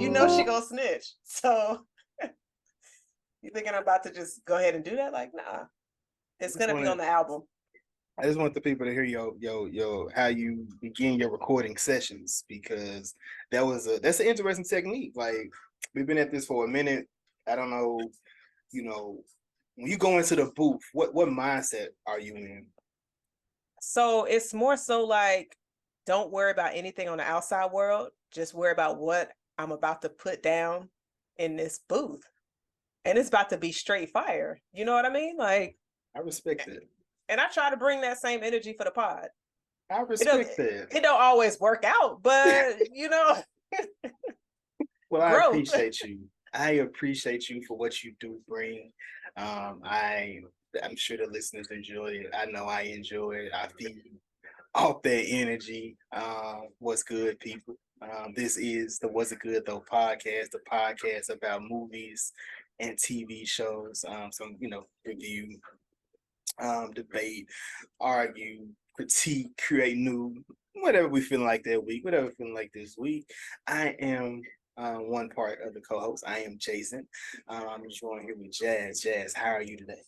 You know she gonna snitch. So you thinking I'm about to just go ahead and do that? Like, nah. It's gonna be on the album. I just want the people to hear how you begin your recording sessions, because that's an interesting technique. Like, we've been at this for a minute. I don't know, when you go into the booth, what mindset are you in? So it's more so like, don't worry about anything on the outside world. Just worry about what I'm about to put down in this booth. And it's about to be straight fire. You know what I mean? Like, I respect it. And I try to bring that same energy for the pod. I respect that. It don't always work out, but Well, I growth. appreciate you. I appreciate you for what you do bring. I'm sure the listeners enjoy it. I know I enjoy it. I feel off that energy. What's good, people? This is the What's It Good Though podcast, the podcast about movies and TV shows. Some review, debate, argue, critique, create new, whatever we feel like that week, whatever we feel like this week. I am one part of the co-host. I am Jason. I'm joined here with Jazz. Jazz, how are you today?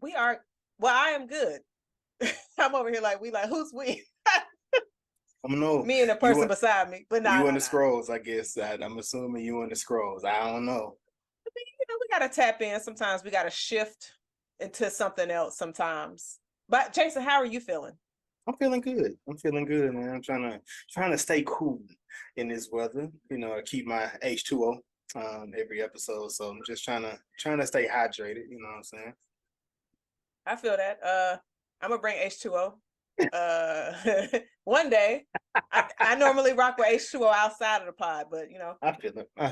I am good. I'm over here like, who's we? I don't know. Me and the person beside me, but you and the Skrulls, I guess. I'm assuming you and the Skrulls. I don't know. I mean, we gotta tap in. Sometimes we gotta shift into something else. Sometimes. But Jason, how are you feeling? I'm feeling good. Man. I'm trying to stay cool in this weather. Keep my H2O every episode. So I'm just trying to stay hydrated. You know what I'm saying? I feel that. I'm gonna bring H2O. One day. I normally rock with H2O outside of the pod, but I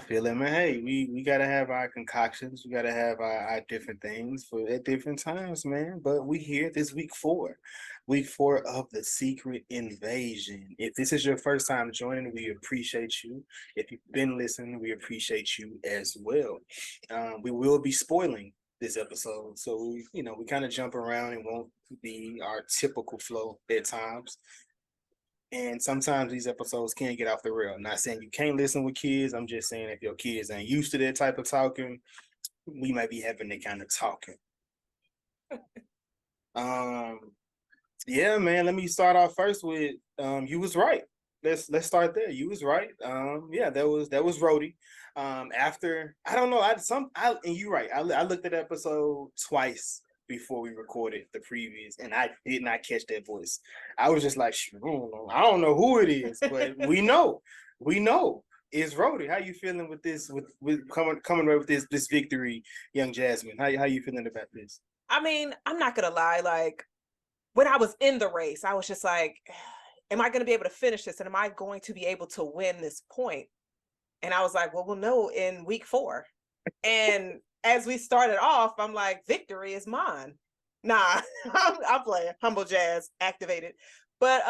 feel it, man. Hey, we gotta have our concoctions, we gotta have our different things at different times, man. But we here this week 4 of the Secret Invasion. If this is your first time joining, we appreciate you. If you've been listening, we appreciate you as well. We will be spoiling this episode, so we kind of jump around and won't be our typical flow at times. And sometimes these episodes can get off the rail. I'm not saying you can't listen with kids. I'm just saying if your kids ain't used to that type of talking, we might be having that kind of talking. Yeah, man. Let me start off first with you was right. Let's start there. You was right. Yeah, that was Rhodey. After I don't know, and you're right. I looked at the episode twice before we recorded the previous, and I did not catch that voice. I was just like, I don't know who it is, but we know it's Rhodey. How you feeling with this? With coming away with this victory, young Jasmine? How you feeling about this? I mean, I'm not gonna lie. Like, when I was in the race, I was just like, am I going to be able to finish this? And am I going to be able to win this point? And I was like, well, we'll know in week 4. And as we started off, I'm like, victory is mine. Nah, I'm playing. Humble Jazz activated. But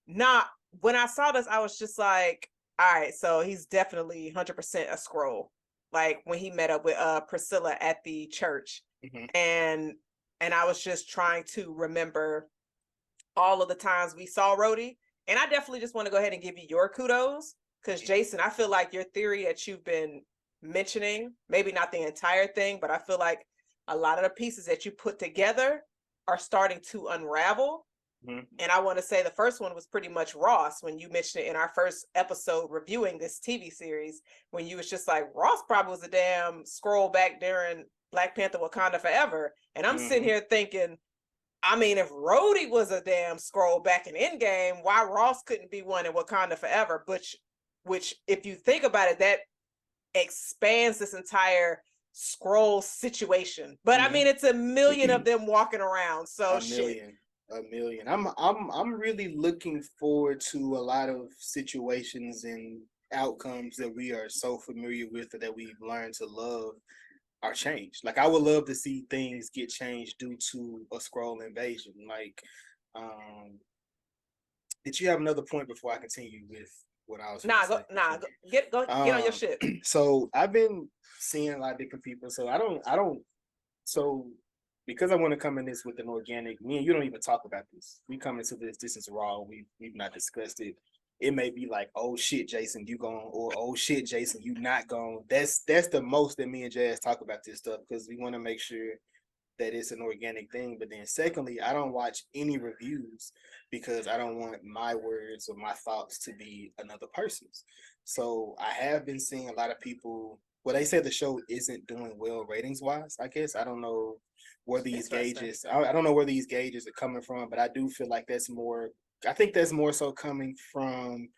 when I saw this, I was just like, all right, so he's definitely 100% a Skrull. Like when he met up with Priscilla at the church. Mm-hmm. And I was just trying to remember all of the times we saw Rhodey. And I definitely just want to go ahead and give you your kudos. Because Jason, I feel like your theory that you've been mentioning, maybe not the entire thing, but I feel like a lot of the pieces that you put together are starting to unravel. Mm-hmm. And I want to say the first one was pretty much Ross, when you mentioned it in our first episode reviewing this TV series, when you was just like, Ross probably was a damn Skrull back during Black Panther Wakanda Forever. And I'm sitting here thinking, I mean, if Rhodey was a damn Skrull back in Endgame, why Ross couldn't be one in Wakanda Forever? Which if you think about it, that expands this entire Skrull situation. But I mean, it's a million of them walking around. So a million. I'm really looking forward to a lot of situations and outcomes that we are so familiar with that we've learned to love are changed. Like, I would love to see things get changed due to a Skrull invasion. Like, did you have another point before I continue with what I was? Get on your shit. So I've been seeing a lot of different people. So I don't. So because I want to come in this with an organic, me and you don't even talk about this. We come into this. This is raw. We've not discussed it it may be like, oh shit, Jason, you gone, or oh shit, Jason, you not gone. That's the most that me and Jazz talk about this stuff because we want to make sure that it's an organic thing. But then secondly, I don't watch any reviews because I don't want my words or my thoughts to be another person's. So I have been seeing a lot of people, well, they say the show isn't doing well ratings wise, I guess. I don't know where these gauges, I don't know where these gauges are coming from, but I do feel like that's more, I think that's more so coming from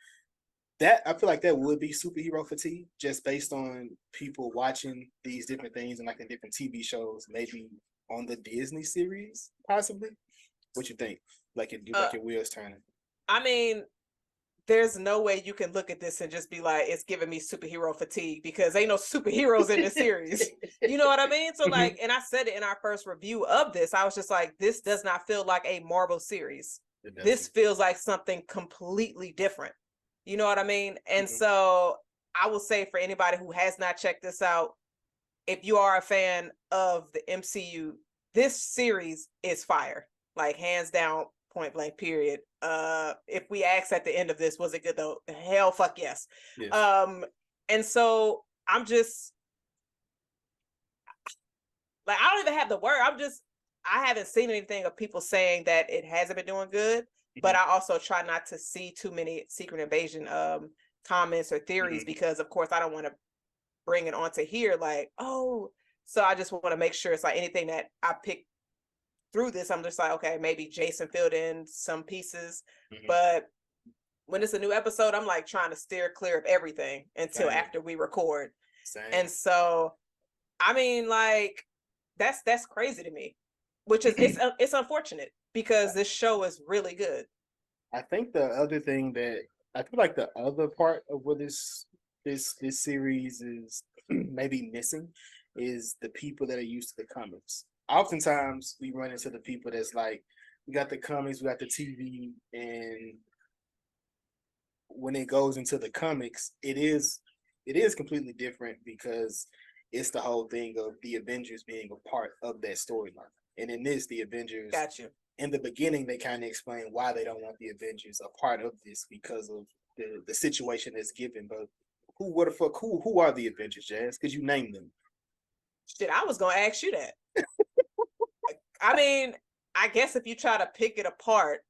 that. I feel like that would be superhero fatigue just based on people watching these different things and like the different TV shows, maybe on the Disney series, possibly. What you think? Like your wheels turning. I mean, there's no way you can look at this and just be like, it's giving me superhero fatigue because ain't no superheroes in this series. You know what I mean? So like, and I said it in our first review of this, I was just like, this does not feel like a Marvel series. This feels like something completely different. You know what I mean? And so I will say for anybody who has not checked this out, if you are a fan of the MCU, this series is fire. Like hands down, point blank, period. If we ask at the end of this, was it good though? Hell fuck yes. And so I'm just like, I don't even have the word. I haven't seen anything of people saying that it hasn't been doing good, but I also try not to see too many Secret Invasion comments or theories because of course I don't want to bring it onto here like, oh, so I just want to make sure it's like anything that I pick through this, I'm just like, okay, maybe Jason filled in some pieces, but when it's a new episode, I'm like trying to steer clear of everything until after we record. And so, I mean, like that's crazy to me, which is it's unfortunate because this show is really good. I think the other thing that I feel like the other part of what this series is maybe missing is the people that are used to the comics. Oftentimes we run into the people that's like, we got the comics, we got the TV, and when it goes into the comics, it is completely different because it's the whole thing of the Avengers being a part of that storyline. And in this, the Avengers, got you. In the beginning, they kind of explain why they don't want the Avengers a part of this because of the situation that's given. But who are the Avengers, Jazz? Could you name them? Shit, I was gonna ask you that. I mean, I guess if you try to pick it apart,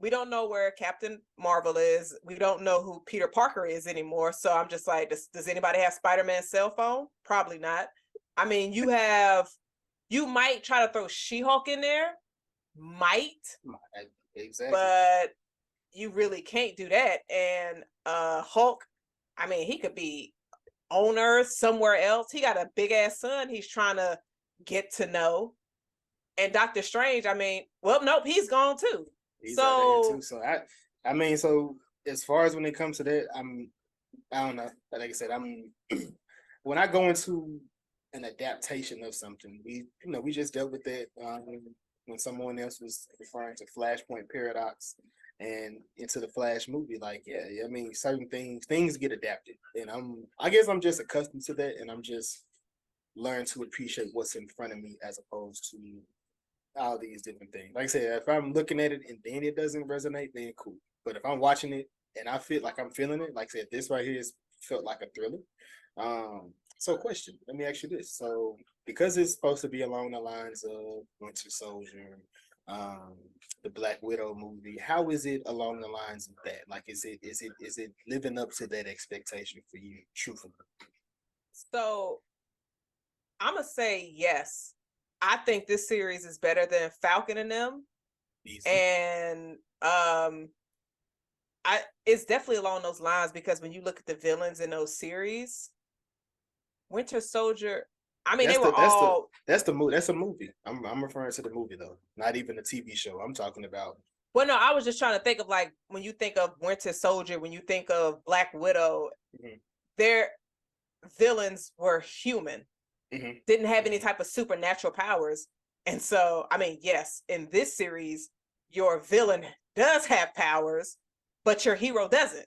we don't know where Captain Marvel is. We don't know who Peter Parker is anymore. So I'm just like, does anybody have Spider-Man's cell phone? Probably not. I mean, you might try to throw She-Hulk in there. Might. Exactly. But you really can't do that. And Hulk, I mean, he could be on Earth somewhere else. He got a big ass son he's trying to get to know. And Doctor Strange, I mean, well, nope, he's gone too. So I mean, so as far as when it comes to that, I don't know. Like I said, when I go into an adaptation of something, we just dealt with that when someone else was referring to Flashpoint Paradox and into the Flash movie. Like, yeah, I mean, certain things get adapted, and I guess I'm just accustomed to that, and I'm just learn to appreciate what's in front of me as opposed to all these different things. Like I said, if I'm looking at it and then it doesn't resonate, then cool. But if I'm watching it and I feel like I'm feeling it, like I said, this right here felt like a thriller. So question, let me ask you this. So because it's supposed to be along the lines of Winter Soldier, the Black Widow movie, how is it along the lines of that? Like, is it living up to that expectation for you, truthfully? So I'm gonna say yes. I think this series is better than Falcon and them. Easy. And it's definitely along those lines because when you look at the villains in those series, Winter Soldier, I mean, that's the movie. That's a movie. I'm referring to the movie though, not even the TV show. I'm talking about. Well, no, I was just trying to think of like when you think of Winter Soldier, when you think of Black Widow, their villains were human. Didn't have any type of supernatural powers. And so, I mean, yes, in this series, your villain does have powers, but your hero doesn't.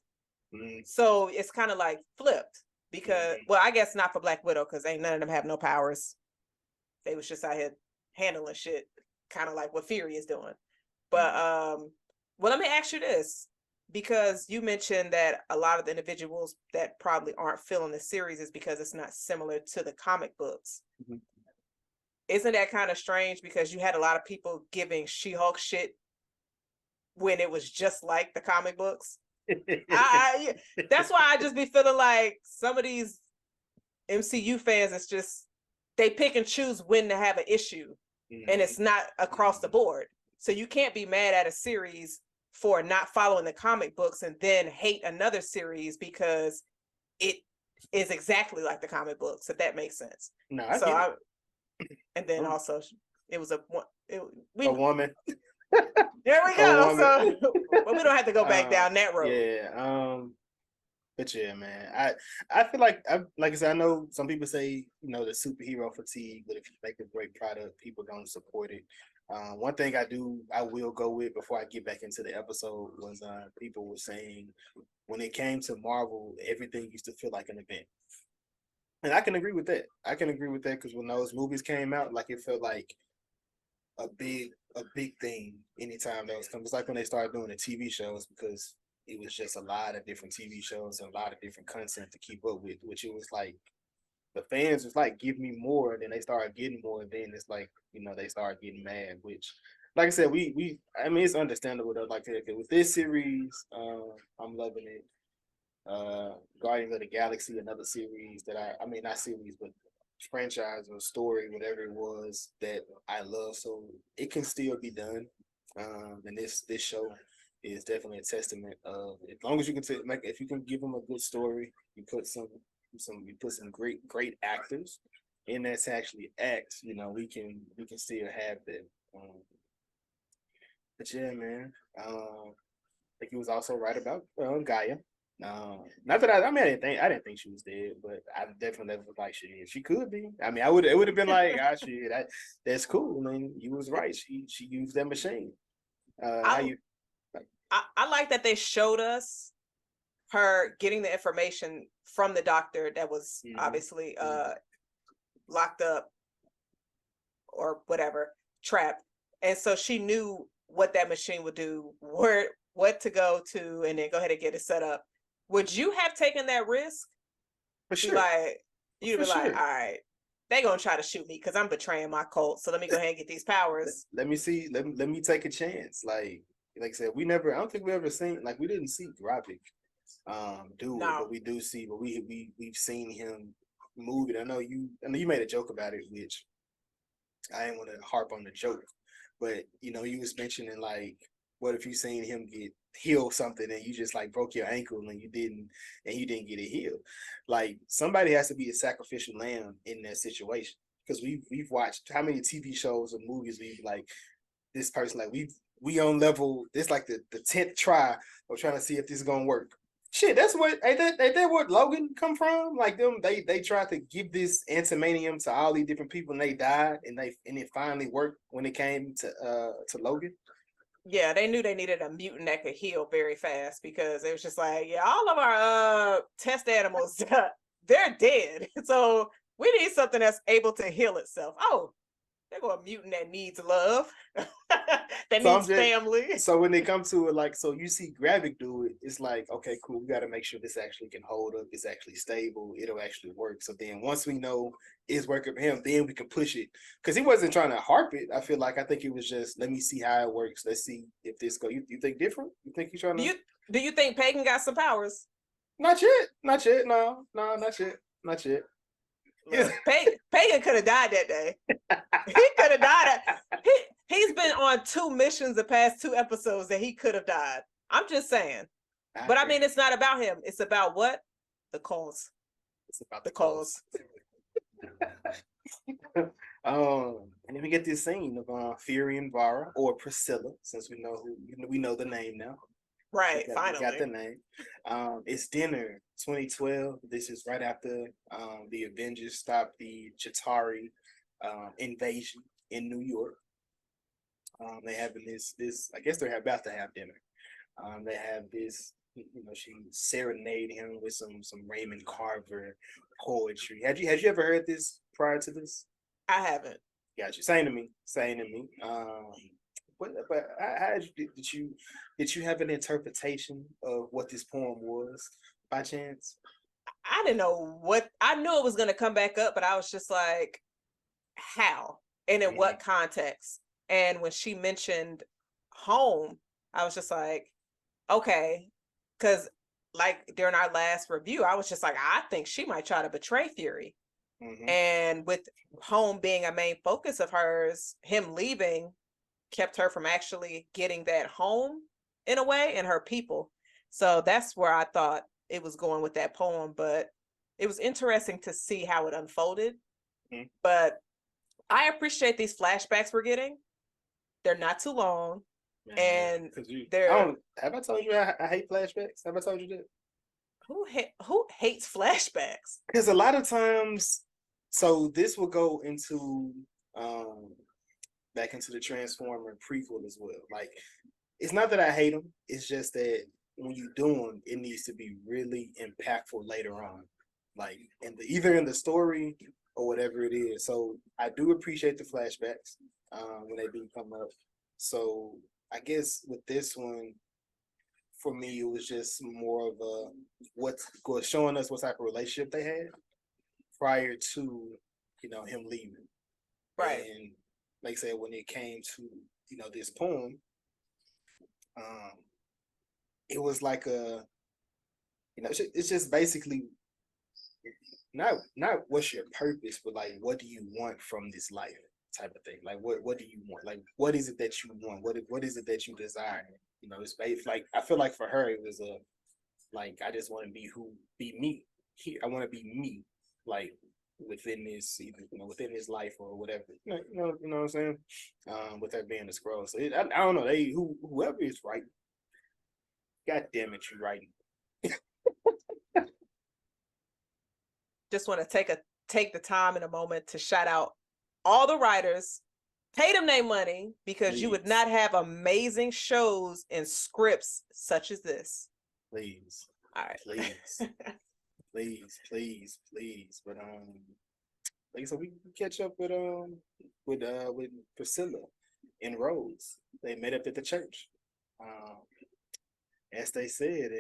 So it's kind of like flipped because, well, I guess not for Black Widow because ain't none of them have no powers. They was just out here handling shit, kind of like what Fury is doing. But well, let me ask you this. because you mentioned that a lot of the individuals that probably aren't feeling the series is because it's not similar to the comic books. Mhm. Isn't that kind of strange? Because you had a lot of people giving She-Hulk shit when it was just like the comic books. That's why I just be feeling like some of these MCU fans, it's just they pick and choose when to have an issue, and it's not across the board. So you can't be mad at a series for not following the comic books and then hate another series because it is exactly like the comic books, if that makes sense. No, I So get I, it. and then also it was a woman. there we A go. woman. So but we don't have to go back down that road. Yeah. But yeah, man. I feel like like I said, I know some people say, the superhero fatigue, but if you make a great product, people don't support it. One thing I will go with before I get back into the episode was people were saying when it came to Marvel, everything used to feel like an event. And I can agree with that. I can agree with that because when those movies came out, like it felt like a big thing anytime those come. It's like when they started doing the TV shows because it was just a lot of different TV shows and a lot of different content to keep up with, which it was like the fans was like, give me more, and then they started getting more, and then it's like, they started getting mad, which like I said, I mean it's understandable though. Like with this series, I'm loving it. Guardians of the Galaxy, another series that I mean not series, but franchise or story, whatever it was that I love. So it can still be done. And this show is definitely a testament of as long as you can if you can give them a good story, you put some great actors in that to actually act, we can still have that. But yeah, man. I think he was also right about Gaia. Not that I didn't think she was dead, but I definitely was like, she could be. I mean, it would have been like, that's cool. I mean, you was right. She used that machine. How I, you? I like that they showed us her getting the information from the doctor that was obviously locked up or whatever, trapped. And so she knew what that machine would do, what to go to, and then go ahead and get it set up. Would you have taken that risk? For Be sure. like, you'd For be like, sure. all right, they gonna try to shoot me because I'm betraying my cult. So let me go ahead and get these powers. Let me see. Let me take a chance. Like I said, I don't think we ever seen, like, we didn't see Gravik do it, No. but we've seen him move it. I know you made a joke about it, which I didn't want to harp on the joke, but you was mentioning like, what if you seen him get heal something and you just like broke your ankle and you didn't get it healed? Like somebody has to be a sacrificial lamb in that situation because we've watched how many TV shows or movies we've like this person like we on level this like the 10th try of trying to see if this is gonna work. Shit, that's what ain't that what Logan come from? Like them, they tried to give this antimanium to all these different people and they died and it finally worked when it came to Logan. Yeah, they knew they needed a mutant that could heal very fast because it was just like, yeah, all of our test animals, they're dead. So we need something that's able to heal itself. Oh, they're going a mutant that needs love, that needs family. So when they come to it, like, so you see Gravik do it, it's like, okay, cool, we got to make sure this actually can hold up, it's actually stable, it'll actually work. So then once we know it's working for him, then we can push it. Because he wasn't trying to harp it. I think it was just, let me see how it works. Let's see if this go. You think different? You think he's trying to? Do you think Pagan got some powers? Not yet. Not yet. No, not yet. Not yet. Look, Pagan could have died that day. He could have died. He's been on 2 missions the past 2 episodes that he could have died. I'm just saying. But I mean, it's not about him. It's about what? The cause. It's about the cause. And then we get this scene of Fury and Vara, or Priscilla, since we know the name now. Right, finally. We got the name. It's dinner 2012. This is right after the Avengers stopped the Chitauri invasion in New York. They having this I guess they're about to have dinner. They have this, she serenade him with some Raymond Carver poetry. Had you ever heard this prior to this? I haven't. Got you. Same to me. but how did you have an interpretation of what this poem was by chance? I didn't know what I knew it was gonna come back up, but I was just like, how and in what context? And when she mentioned home, I was just like, okay, because like during our last review, I was just like, I think she might try to betray Fury. And with home being a main focus of hers, him leaving kept her from actually getting that home in a way and her people. So that's where I thought it was going with that poem. But it was interesting to see how it unfolded. But I appreciate these flashbacks we're getting. They're not too long. Man, and they're have I told you I hate flashbacks? Have I told you that? Who hates flashbacks? Because a lot of times, so this will go into back into the Transformer prequel as well. Like, it's not that I hate them, it's just that when you do them, it needs to be really impactful later on, like either in the story or whatever it is. So I do appreciate the flashbacks when they do come up. So I guess with this one, for me, it was just more of a showing us what type of relationship they had prior to, him leaving. Right. And like I said, when it came to, this poem, it was like it's just basically not what's your purpose, but like, what do you want from this life type of thing? Like, what do you want? Like, what is it that you want? What is it that you desire? It's based, like, I feel like for her, it was I just want to be me here. I want to be me, like, within this, within this life or whatever. You know what I'm saying? With her being a Skrull. So I don't know. Whoever is writing, God damn it, you writing. Just want to take the time in a moment to shout out all the writers. Pay them their money, because Please. You would not have amazing shows and scripts such as this. Please. All right. Please. But like I said, we catch up with Priscilla and Rose. They met up at the church. As they said,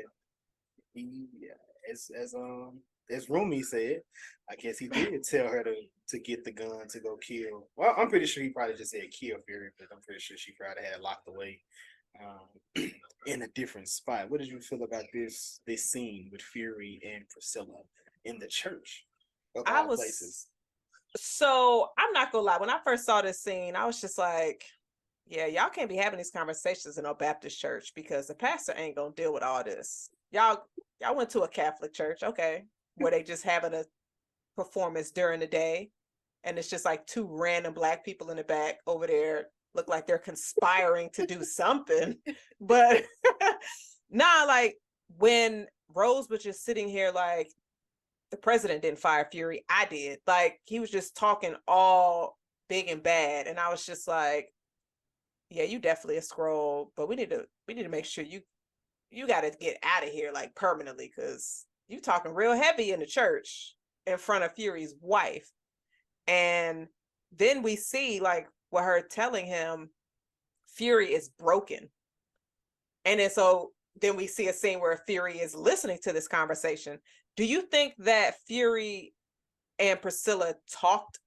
as Rumi said, I guess he did tell her to get the gun to go kill. Well, I'm pretty sure he probably just said kill Fury, but I'm pretty sure she probably had locked away in a different spot. What did you feel about this scene with Fury and Priscilla in the church of all places? So I'm not gonna lie. When I first saw this scene, I was just like, yeah, y'all can't be having these conversations in a Baptist church, because the pastor ain't gonna deal with all this. Y'all went to a Catholic church, okay, where they just having a performance during the day, and it's just like two random Black people in the back over there look like they're conspiring to do something. But nah, like when Rose was just sitting here like, the president didn't fire Fury, I did. Like, he was just talking all big and bad, and I was just like, yeah, you definitely a Skrull, but we need to make sure you got to get out of here, like, permanently, because you talking real heavy in the church in front of Fury's wife. And then we see, like, what her telling him, Fury is broken. And then so then we see a scene where Fury is listening to this conversation. Do you think that Fury and Priscilla talked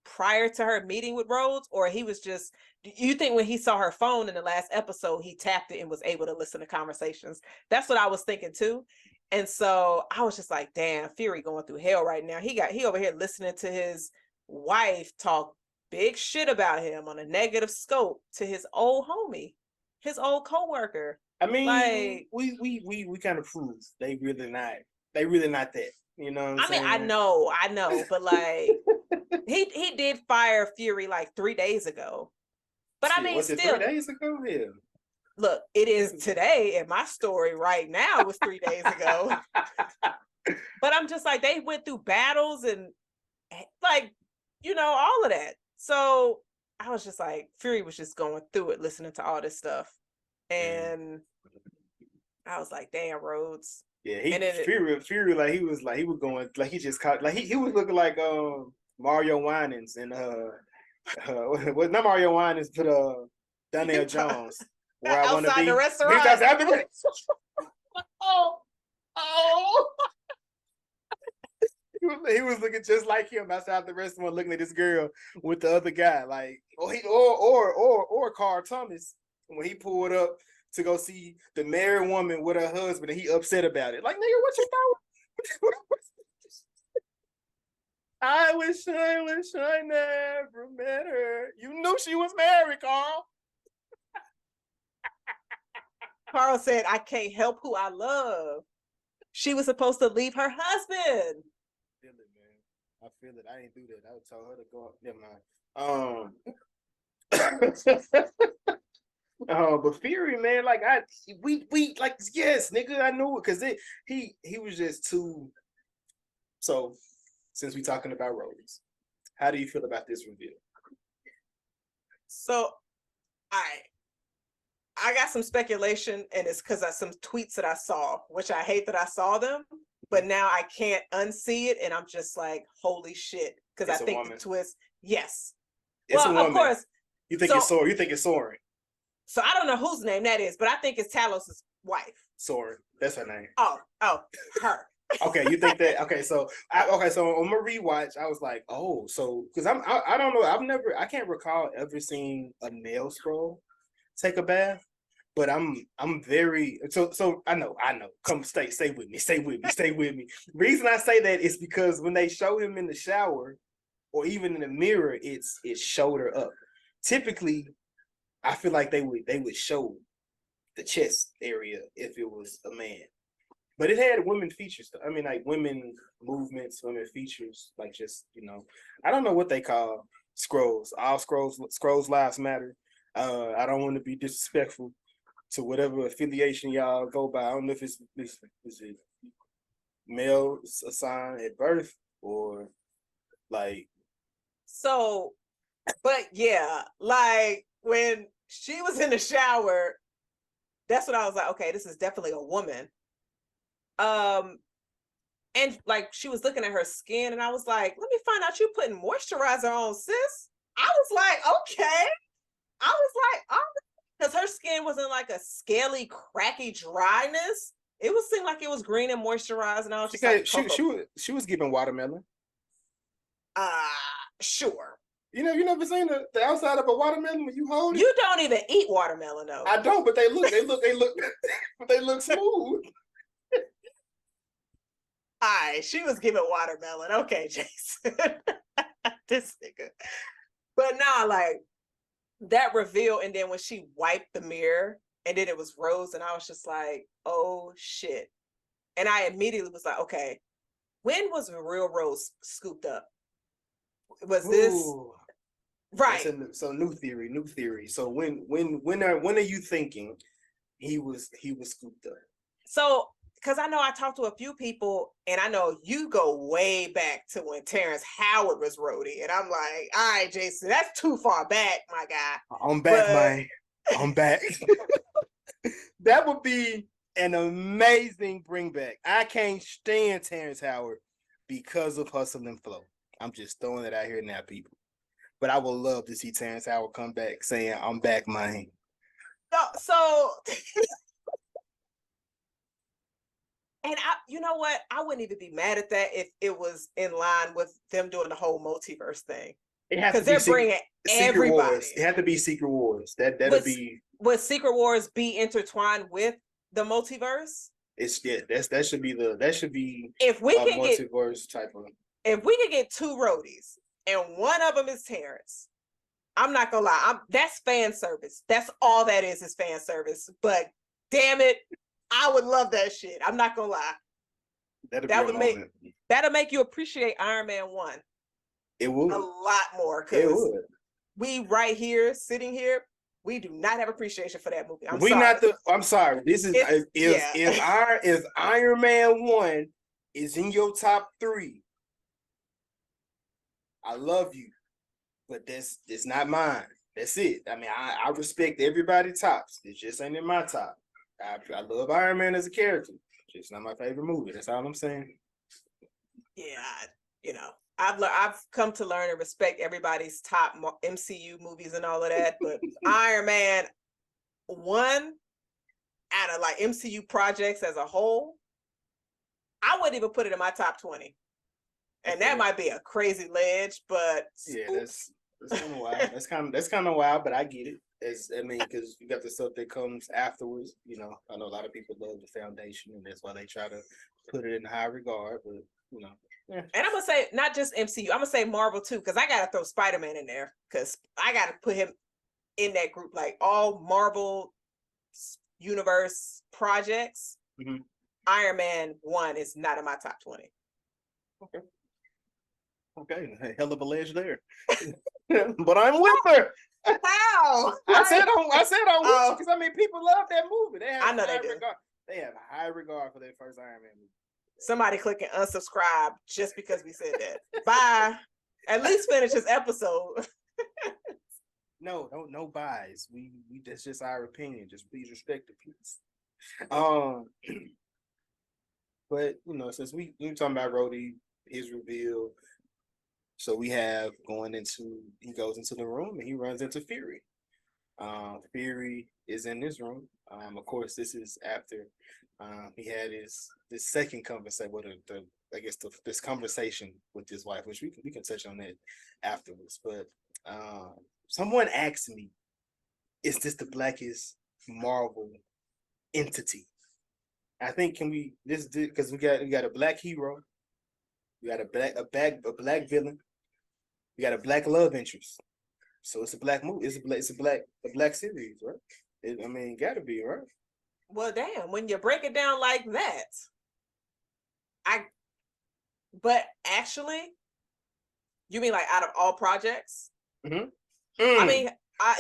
prior to her meeting with Rhodes, or he was just, do you think when he saw her phone in the last episode, he tapped it and was able to listen to conversations? That's what I was thinking too. And so I was just like, damn, Fury going through hell right now. He over here listening to his wife talk big shit about him on a negative scope to his old homie, his old coworker. I mean, like, we kind of proved they really not that. You know what I'm saying? I know, but like he did fire Fury like 3 days ago. But I mean, was it 3 days ago? Yeah. Look, it is today, and my story right now was 3 days ago. But I'm just like, they went through battles and like, all of that. So I was just like, Fury was just going through it, listening to all this stuff. And I was like, damn, Rhodes. Yeah, Fury, like he was going, like he just caught, like he was looking like Mario Winans and not Mario Winans, but Daniel Jones, where I want to outside be. the restaurant. He's outside the restaurant. Oh. He was looking just like him outside the restaurant, looking at this girl with the other guy, like, or Carl Thomas when he pulled up to go see the married woman with her husband, and he upset about it. Like, nigga, what you thought? I wish I never met her. You knew she was married, Carl. Carl said, "I can't help who I love." She was supposed to leave her husband. I feel it, man. I feel it. I ain't do that. I would tell her to go up. Never mind. But Fury, man, like we like, yes, nigga, I knew it, because he was just too. So, since we talking about Rose, how do you feel about this reveal? So, I got some speculation, and it's because of some tweets that I saw, which I hate that I saw them, but now I can't unsee it, and I'm just like, holy shit, because I think the twist, yes. It's a woman. Of course. You think it's Soren? You think it's Soren? So I don't know whose name that is, but I think it's Talos's wife. Soren, that's her name. Oh, her. Okay, you think that? Okay, so on my rewatch, I was like, oh, so because I don't know, I can't recall ever seeing a male Skrull take a bath, but I'm very so I know. Come stay with me. Reason I say that is because when they show him in the shower or even in the mirror, it's shoulder up. Typically, I feel like they would show the chest area if it was a man. But it had women features. I mean, like women movements, women features, like just, I don't know what they call Skrulls. All Skrulls lives matter. I don't want to be disrespectful to whatever affiliation y'all go by. I don't know if is it male assigned at birth or like. So, but yeah, like when she was in the shower, that's when I was like, okay, this is definitely a woman. And like she was looking at her skin, and I was like, let me find out you putting moisturizer on, sis. I was like, okay. I was like, oh, because her skin wasn't like a scaly, cracky dryness. It was seemed like it was green and moisturized, and I was just like, she was giving watermelon. Sure. You never seen the outside of a watermelon when you hold it? You don't even eat watermelon, though. I don't, but they look smooth. She was giving watermelon. Okay, Jason. This nigga. But nah, like that reveal, and then when she wiped the mirror and then it was Rose, and I was just like, oh shit. And I immediately was like, okay, when was the real Rose scooped up? Was this right? So new theory. So when are you thinking he was scooped up? So because I know I talked to a few people, and I know you go way back to when Terrence Howard was Rhodey, and I'm like, all right, Jason, that's too far back, my guy. I'm back, man. I'm back. That would be an amazing bring back. I can't stand Terrence Howard because of Hustle and Flow. I'm just throwing it out here now, people. But I would love to see Terrence Howard come back saying, I'm back, man. No, so and you know what? I wouldn't even be mad at that if it was in line with them doing the whole multiverse thing. It has to be bringing everybody. Wars. It had to be Secret Wars. That'll be. Would Secret Wars be intertwined with the multiverse? That should be if we can multiverse type of. If we could get two roadies and one of them is Terrence, I'm not gonna lie. That's fan service. That's all that is fan service. But damn it, I would love that shit. I'm not gonna lie. That'll make you appreciate Iron Man 1. It would. A lot more. Because we right here, sitting here, we do not have appreciation for that movie. I'm sorry. This is if Iron Man 1 is in your top 3, I love you. But that's not mine. That's it. I mean, I respect everybody's tops. It just ain't in my top. I love Iron Man as a character. It's not my favorite movie. That's all I'm saying. Yeah, I've come to learn and respect everybody's top MCU movies and all of that, but Iron Man, one out of like MCU projects as a whole, I wouldn't even put it in my top 20. And that might be a crazy ledge, but yeah, that's kind of wild. That's kind of wild, but I get it. Because you got the stuff that comes afterwards. You know, I know a lot of people love the foundation, and that's why they try to put it in high regard. But you know, and I'm gonna say not just MCU. I'm gonna say Marvel too, because I gotta throw Spider-Man in there, because I gotta put him in that group. Like all Marvel universe projects, Iron Man 1 is not in my top 20. Okay, hell of a ledge there. But I'm with her. How? I said on because I mean people love that movie. They have I know they do. They have high regard for their first Iron Man movie. Somebody click and unsubscribe just because we said that. Bye. At least finish this episode. No buys. We that's just our opinion. Just please respect the piece. But you know, since we talking about Rhodey, his reveal. So we have he goes into the room and he runs into Fury. Fury is in this room. Of course, this is after he had this second conversation with this conversation with his wife, which we can touch on that afterwards. But someone asked me, "Is this the blackest Marvel entity?" I think because we got a black hero, we got a black villain. We got a black love interest, so it's a black movie. It's a black series, right? Gotta be, right? Well, damn. When you break it down like that, but actually, you mean like out of all projects? Mm-hmm. I mean,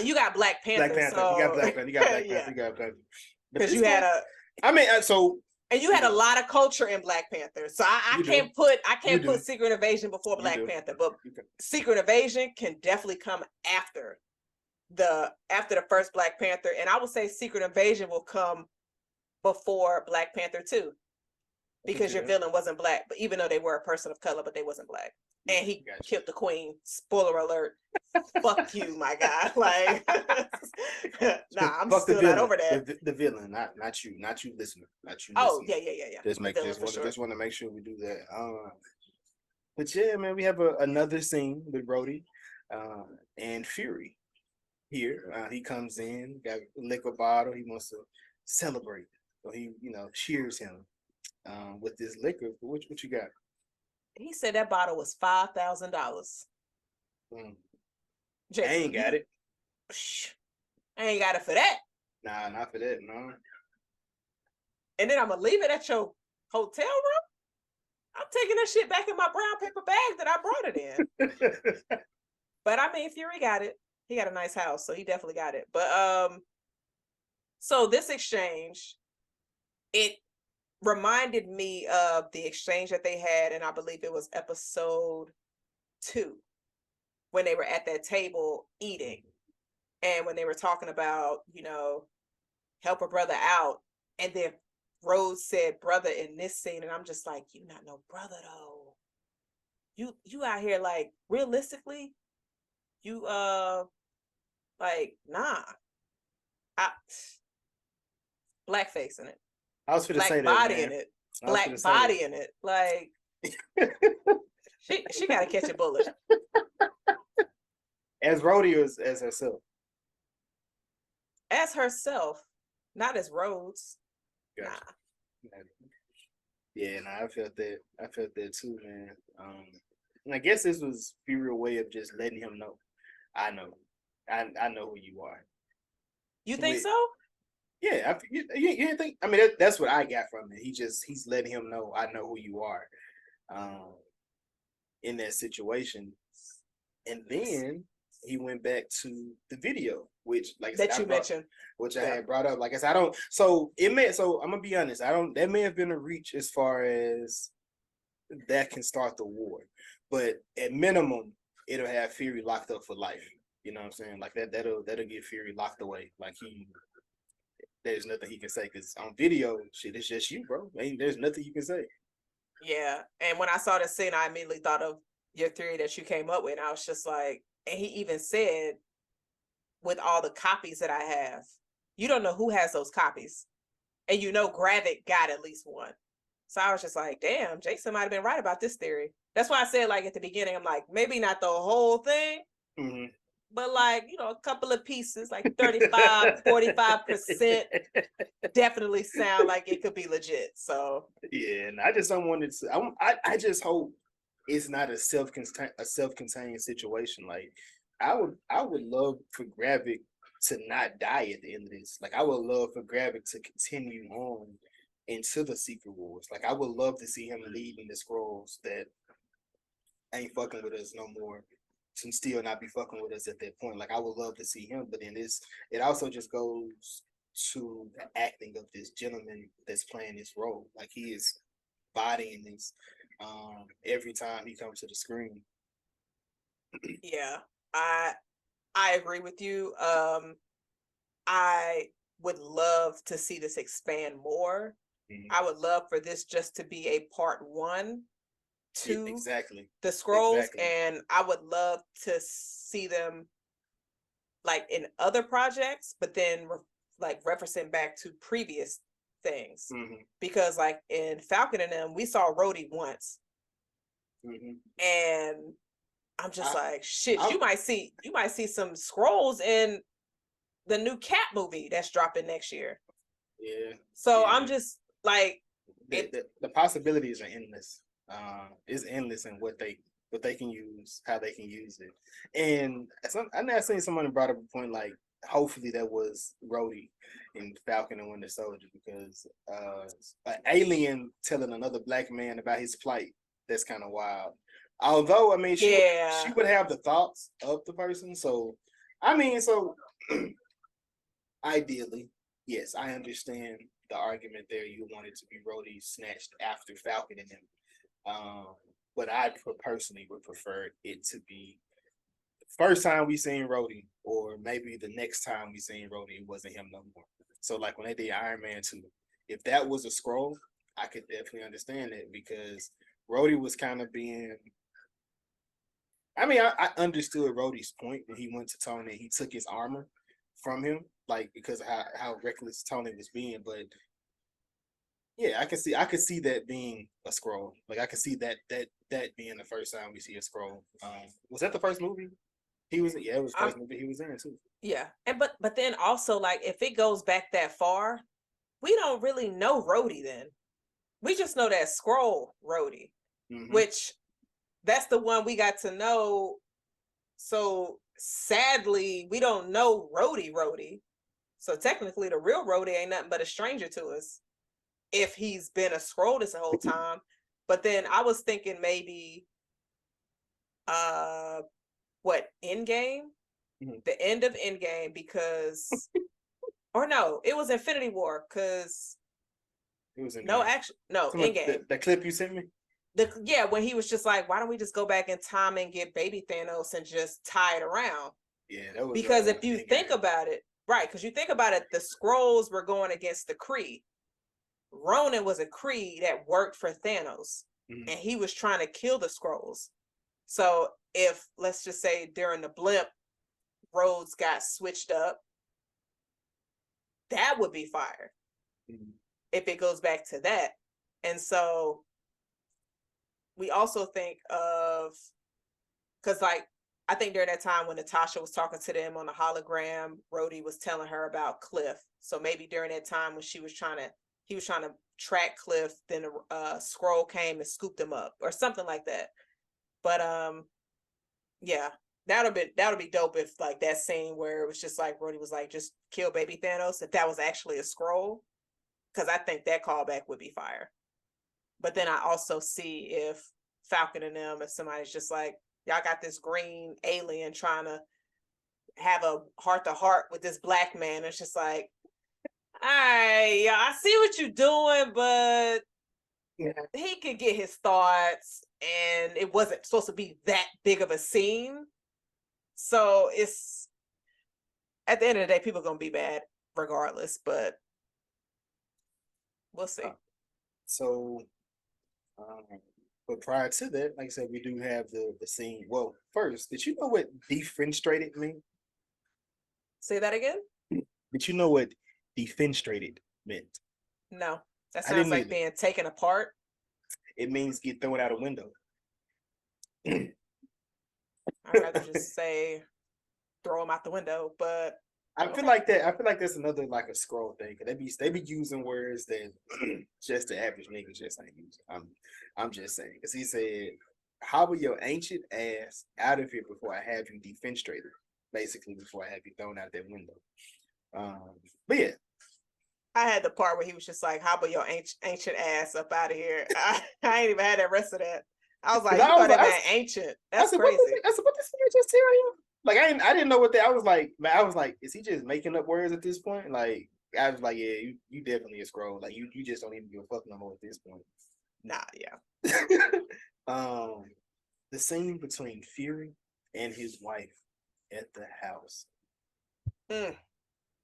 you got Black Panther. Black Panther. So... You got Black Panther. You got Black Panther. You got Black Panther. Because you had and you had a lot of culture in Black Panther, so I can't put Secret Invasion before Black Panther, but Secret Invasion can definitely come after the first Black Panther, and I would say Secret Invasion will come before Black Panther too, because your villain wasn't black, but even though they were a person of color, but they wasn't black, and he killed the queen. Spoiler alert. Fuck you, my guy. Like, nah, I'm still not over that. The villain, not you, listener, not you. Oh, listener. Yeah. Just want to make sure we do that. But yeah, man, we have another scene with Rhodey, and Fury. Here, he comes in, got a liquor bottle. He wants to celebrate, so he, cheers him, with this liquor. What you got? He said that bottle was $5,000. I ain't got it. I ain't got it for that. Nah, not for that, no. And then I'm gonna leave it at your hotel room? I'm taking that shit back in my brown paper bag that I brought it in. But I mean, Fury got it. He got a nice house, so he definitely got it. But so this exchange, it reminded me of the exchange that they had, and I believe it was episode 2, when they were at that table eating, and when they were talking about, help a brother out, and then Rose said brother in this scene, and I'm just like, you not no brother though. You out here, like, realistically, you like, nah. Blackface in it. I was gonna say that, body man. in it. Black body in it. Like, she gotta catch a bullet. As Rhodey or as herself? As herself, not as Rhodes. Gotcha. Nah. Yeah, I felt that. I felt that too, man. And I guess this was Fury's way of just letting him know. I know. I know who you are. You think so? Yeah, you think? I mean, that's what I got from it. He's letting him know, I know who you are, in that situation. And then he went back to the video, which, like I said, mentioned, which I had brought up. Like I said, So I'm gonna be honest. That may have been a reach as far as that can start the war, but at minimum, it'll have Fury locked up for life. You know what I'm saying? Like that'll get Fury locked away. Like there's nothing he can say, because on video, shit, it's just you, bro. There's nothing you can say. Yeah, and when I saw the scene, I immediately thought of your theory that you came up with. And I was just like, and he even said, with all the copies that I have, you don't know who has those copies. And you know Gravik got at least one. So I was just like, damn, Jason might have been right about this theory. That's why I said, like, at the beginning, I'm like, maybe not the whole thing, but like, you know, a couple of pieces, like 35, 45% definitely sound like it could be legit. So yeah, and I just don't want it to. I just hope it's not a self-contained situation. Like I would love for Gravik to not die at the end of this. Like I would love for Gravik to continue on into the Secret Wars. Like I would love to see him leading the Skrulls that ain't fucking with us no more to still not be fucking with us at that point. Like I would love to see him, but then it also just goes to the acting of this gentleman that's playing this role. Like he is bodying this every time he comes to the screen. yeah, I agree with you. I would love to see this expand more. I would love for this just to be a part one to exactly the Skrulls, and I would love to see them like in other projects, but then like referencing back to previous things, because like in Falcon and them, we saw Rhodey once, and I'm just like, shit, you might see some Skrulls in the new Cat movie that's dropping next year. Yeah. So I'm just like, the possibilities are endless. It's endless in what they can use, how they can use it. And I never seen someone brought up a point like, hopefully that was Rhodey in Falcon and Winter Soldier, because an alien telling another black man about his plight, that's kind of wild. Although, I mean, she would have the thoughts of the person. So, I mean, ideally, yes, I understand the argument there. You want it to be Rhodey snatched after Falcon and him. But I personally would prefer it to be the first time we seen Rhodey, or maybe the next time we seen Rhodey, it wasn't him no more. So like when they did Iron Man 2, if that was a Skrull, I could definitely understand it, because Rhodey was kind of being, I mean, I understood Rhodey's point when he went to Tony, he took his armor from him, like because of how reckless Tony was being. But yeah, I could see that being a Skrull. Like I could see that being the first time we see a Skrull. Was that the first movie? It was the first movie he was in too. Yeah, and but then also, like, if it goes back that far, we don't really know Rhodey then. We just know that Skrull Rhodey, which that's the one we got to know. So sadly, we don't know Rhodey. So technically, the real Rhodey ain't nothing but a stranger to us, if he's been a Skrull this whole time. But then I was thinking maybe, what, Endgame? The end of Endgame, because, or no, it was Infinity War, because it was Endgame. The clip you sent me. When he was just like, why don't we just go back in time and get baby Thanos and just tie it around? Yeah, that was, because if you think about it, right? Because you think about it, the Skrulls were going against the Kree. Ronan was a Kree that worked for Thanos, and he was trying to kill the Skrulls. So if, let's just say, during the blimp, roads got switched up, that would be fire if it goes back to that. And so we also think of, because like, I think during that time when Natasha was talking to them on the hologram, Rhodey was telling her about Cliff. So maybe during that time when he was trying to track Cliff, then a Skrull came and scooped him up or something like that. But yeah, that'll be dope if like that scene where it was just like Rhodey was like, just kill baby Thanos, if that was actually a Skrull, because I think that callback would be fire. But then I also see if Falcon and them, if somebody's just like, y'all got this green alien trying to have a heart-to-heart with this black man, it's just like, all right, yeah, I see what you're doing, but he could get his thoughts, and it wasn't supposed to be that big of a scene. So it's, at the end of the day, people are gonna be mad regardless, but we'll see. But prior to that, like I said, we do have the scene. Well, first, did you know what defenestrated mean? Say that again? Did you know what defenestrated meant? No. That I sounds didn't like either. being taken apart. It means get thrown out a window. I'd rather just say throw them out the window, but I feel okay. like that. I feel like that's another like a scroll thing. They be using words that just the average nigga just ain't using. I'm just saying because he said, "How will your ancient ass out of here before I have you defenestrated?" Basically, before I have you thrown out that window. But yeah, I had the part where he was just like, "How about your ancient ass up out of here?" I ain't even had the rest of that. I was like, "You call that man ancient? I That's said, crazy." I said, what this nigga just tell you? Like, I didn't know what that. I was like, is he just making up words at this point? Like, I was like, yeah, you definitely a scroll. Like, you just don't even give a fuck no more at this point. Nah, yeah. The scene between Fury and his wife at the house.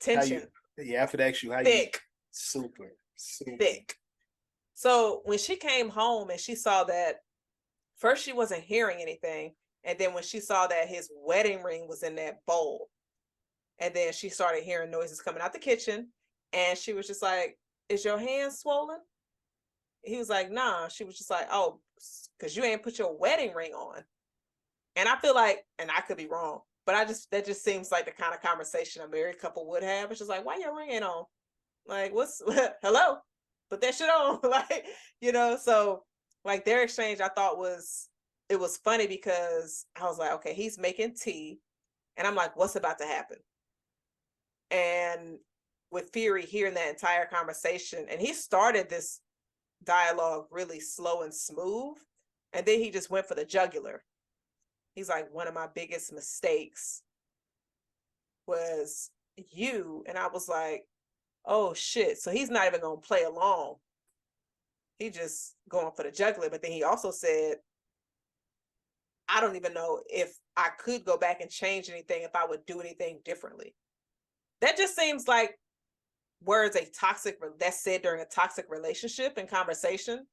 Tension. I have to ask you how thick. You super thick. So when she came home and she saw that, first she wasn't hearing anything, and then when she saw that his wedding ring was in that bowl, and then she started hearing noises coming out the kitchen, and she was just like, "Is your hand swollen?" He was like, "Nah." She was just like, "Oh, because you ain't put your wedding ring on." And I feel like, and I could be wrong, but that just seems like the kind of conversation a married couple would have. It's just like, "Why your ring ain't on? Like, what's hello? Put that shit on." Like, so like their exchange I thought it was funny because I was like, okay, he's making tea, and I'm like, what's about to happen? And with Fury hearing that entire conversation, and he started this dialogue really slow and smooth, and then he just went for the jugular. He's like, one of my biggest mistakes was you. And I was like, oh shit. So he's not even gonna play along. He just going for the jugular. But then he also said, I don't even know if I could go back and change anything, if I would do anything differently. That just seems like words that's said during a toxic relationship and conversation,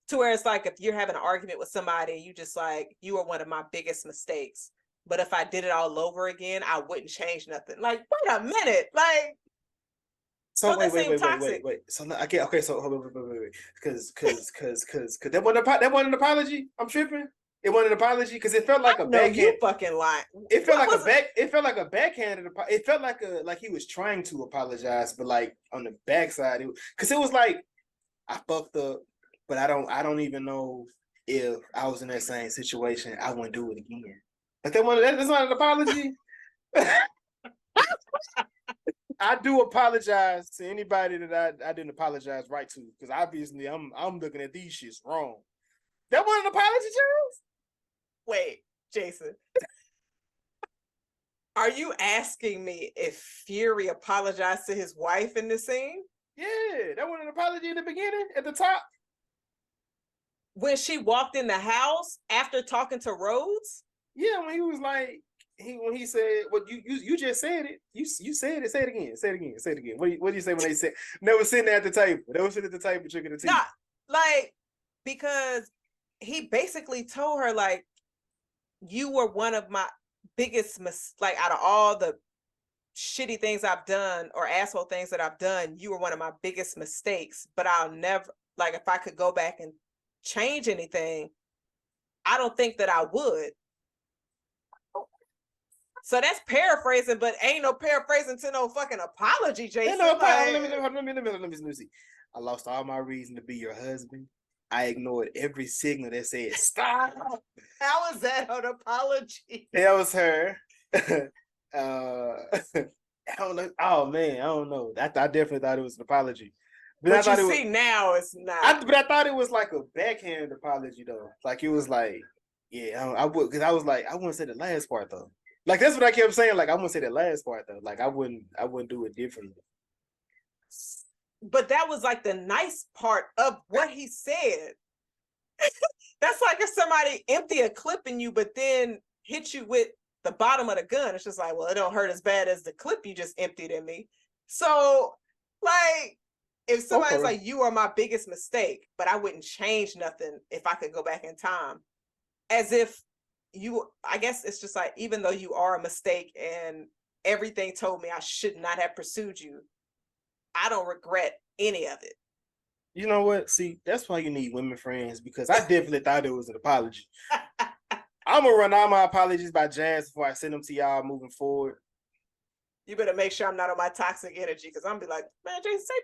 to where it's like if you're having an argument with somebody, you just like, you are one of my biggest mistakes. But if I did it all over again, I wouldn't change nothing. Like, wait a minute. Like, so wait. So no, I get okay. So wait. Because that wasn't an apology. I'm tripping. It wasn't an apology because it felt like a backhand. You fucking lying. It felt like It felt like a backhanded. It felt like he was trying to apologize, but like on the backside, because it was like I fucked up, but I don't even know if I was in that same situation, I wouldn't do it again. Like that's not an apology. I do apologize to anybody that I didn't apologize right to, because obviously I'm looking at these shits wrong. That wasn't an apology, Charles? Wait, Jason. Are you asking me if Fury apologized to his wife in this scene? Yeah, that wasn't an apology in the beginning, at the top. When she walked in the house after talking to Rhodes? Yeah, when he was like, when he said, "Well, you just said it. You said it. Say it again. Say it again. Say it again." What do you say when they said they were sitting at the table? They were sitting at the table drinking the tea. Not like, because he basically told her like, you were one of my biggest like out of all the shitty things I've done or asshole things that I've done, you were one of my biggest mistakes. But I'll never, like, if I could go back and change anything, I don't think that I would. So that's paraphrasing, but ain't no paraphrasing to no fucking apology, Jason. No, let me see. I lost all my reason to be your husband. I ignored every signal that said stop. How is that an apology? That was her. I don't know. Oh man, I don't know. I definitely thought it was an apology. But you see, now it's not. But I thought it was like a backhanded apology though. Like it was like, yeah, I would, because I was like, I wouldn't say the last part though. Like that's what I kept saying. Like I wouldn't say the last part though. Like I wouldn't do it differently. But that was like the nice part of what he said. That's like if somebody empty a clip in you, but then hit you with the bottom of the gun. It's just like, well, it don't hurt as bad as the clip you just emptied in me. So, like, if somebody's Okay. like, you are my biggest mistake, but I wouldn't change nothing if I could go back in time. As if you, I guess it's just like, even though you are a mistake and everything told me I should not have pursued you, I don't regret any of it. You know what? See, that's why you need women friends, because I definitely thought it was an apology. I'm gonna run all my apologies by Jazz before I send them to y'all moving forward. You better make sure I'm not on my toxic energy, because I'm be like, man, Jason, say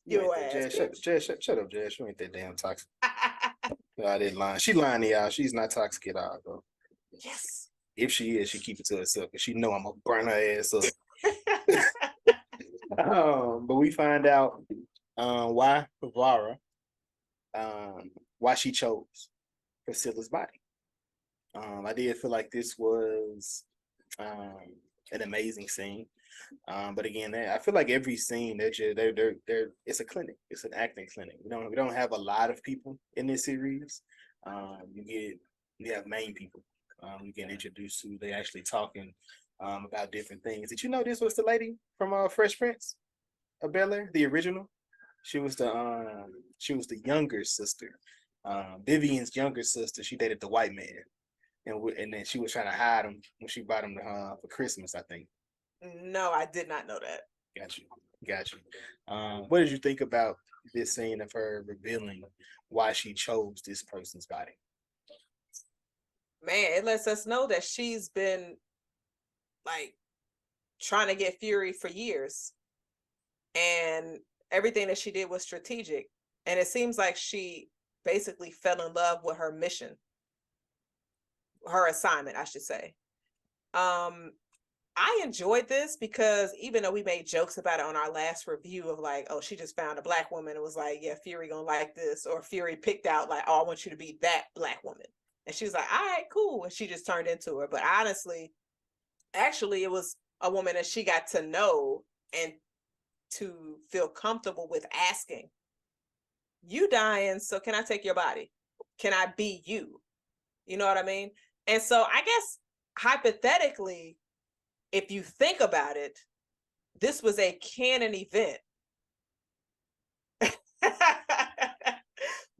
You ain't your that ass, Jazz. bitch. Shut up, Jazz. You ain't that damn toxic. I didn't lie. She lying to y'all. She's not toxic at all, though. Yes. If she is, she keep it to herself because she know I'm gonna burn her ass up. But we find out why Vara, why she chose Priscilla's body. I did feel like this was an amazing scene. But again, I feel like every scene they're it's a clinic. It's an acting clinic. We don't have a lot of people in this series. You have main people. We get introduced to. They actually talking about different things. Did you know this was the lady from Fresh Prince of Bel-Air, the original? She was the younger sister. Vivian's younger sister. She dated the white man, and then she was trying to hide him when she bought him for Christmas, I think. No, I did not know that. Got you. What did you think about this scene of her revealing why she chose this person's body? Man, it lets us know that she's been like trying to get Fury for years, and everything that she did was strategic. And it seems like she basically fell in love with her mission, her assignment, I should say. I enjoyed this because even though we made jokes about it on our last review of like, oh, she just found a black woman, it was like, yeah, Fury gonna like this, or Fury picked out like, oh, I want you to be that black woman, and she was like, all right, cool, and she just turned into her. But honestly, actually, it was a woman that she got to know and to feel comfortable with asking, you dying, so can I take your body? Can I be you? You know what I mean? And so I guess hypothetically, if you think about it, this was a canon event.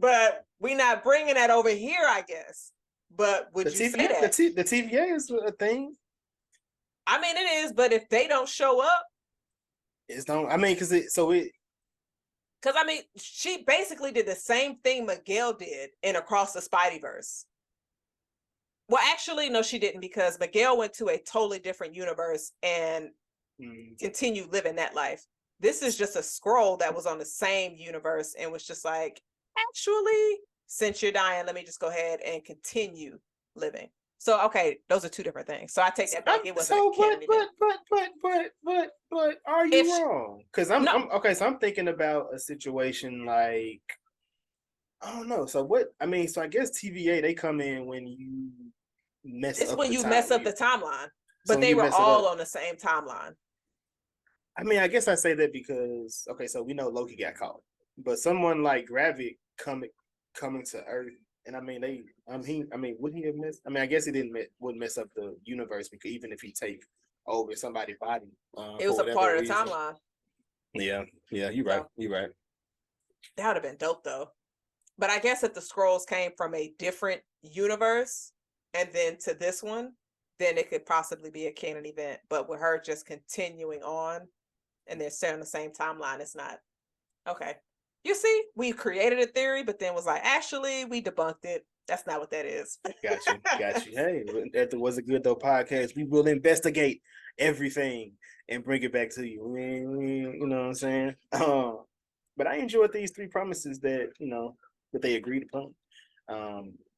But we're not bringing that over here, I guess. But would you say that? The TVA is a thing. I mean, it is, but if they don't show up, It's don't. I mean, because I mean, she basically did the same thing Miguel did in Across the Spideyverse. Well, actually, no, she didn't, because Miguel went to a totally different universe and continued living that life. This is just a Skrull that was on the same universe and was just like, actually, since you're dying, let me just go ahead and continue living. So, okay, those are two different things. So I take that back. It wasn't a canon event. But are you wrong? Because I'm okay. So I'm thinking about a situation like, I don't know. So what? I mean, so I guess TVA, they come in when you mess It's up when the you time. mess up the timeline. So But they were all on the same timeline. I mean, I guess I say that because, okay, so we know Loki got caught, but someone like Gravik coming to Earth, and I mean would he have messed? I mean, I guess he wouldn't mess up the universe, because even if he take over somebody's body, it was for a part of the reason. timeline. Yeah, you're right. You're right. That would have been dope though. But I guess if the Skrulls came from a different universe and then to this one, then it could possibly be a canon event. But with her just continuing on and they're set on the same timeline, it's not. Okay. You see, we created a theory, but then was like, actually, we debunked it. That's not what that is. Got you. Hey, that was a good though podcast. We will investigate everything and bring it back to you. You know what I'm saying? But I enjoyed these three promises that that they agreed upon,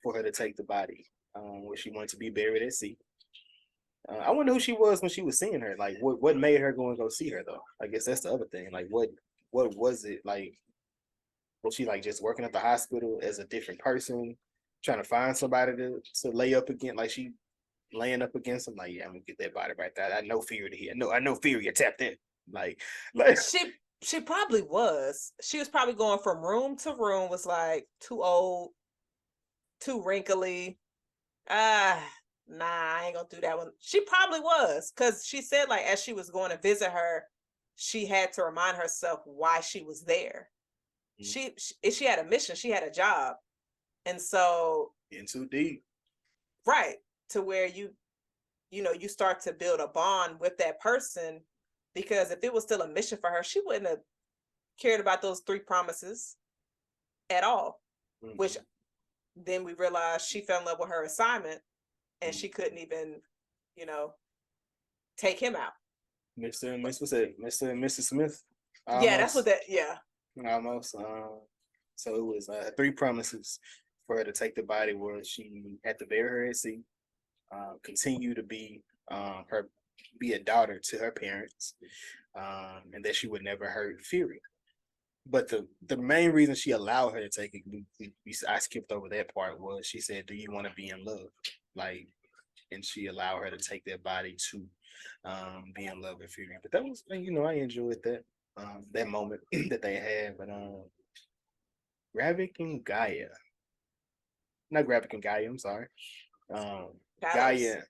for her to take the body, where she wanted to be buried at sea. I wonder who she was when she was seeing her. Like, what made her go and go see her though? I guess that's the other thing. Like, what was it like? Was she like just working at the hospital as a different person, trying to find somebody to lay up against? Like, she laying up against him. Like, yeah, I'm gonna get that body right there. I know Fury to here. No, I know Fury tapped in. Like she probably was. She was probably going from room to room. Was like too old, too wrinkly. Nah, I ain't gonna do that one. She probably was, because she said like as she was going to visit her, she had to remind herself why she was there. she had a mission, she had a job. And so in too deep. Right. To where you start to build a bond with that person, because if it was still a mission for her, she wouldn't have cared about those 3 promises at all. Mm-hmm. Which then we realized she fell in love with her assignment, and she couldn't even, take him out. Mr. and Mrs. Smith. Almost. Yeah, that's what that. Yeah. Almost. So it was 3 promises for her to take the body, where she had to bury her at sea, continue to be be a daughter to her parents, and that she would never hurt Fury. But the main reason she allowed her to take it, I skipped over that part, was she said, "Do you want to be in love?" Like, and she allowed her to take that body to be in love with Fury. But that was, I enjoyed that moment that they had. But Gravik and Gaia, not Gravik and Gaia, I'm sorry. Gaia,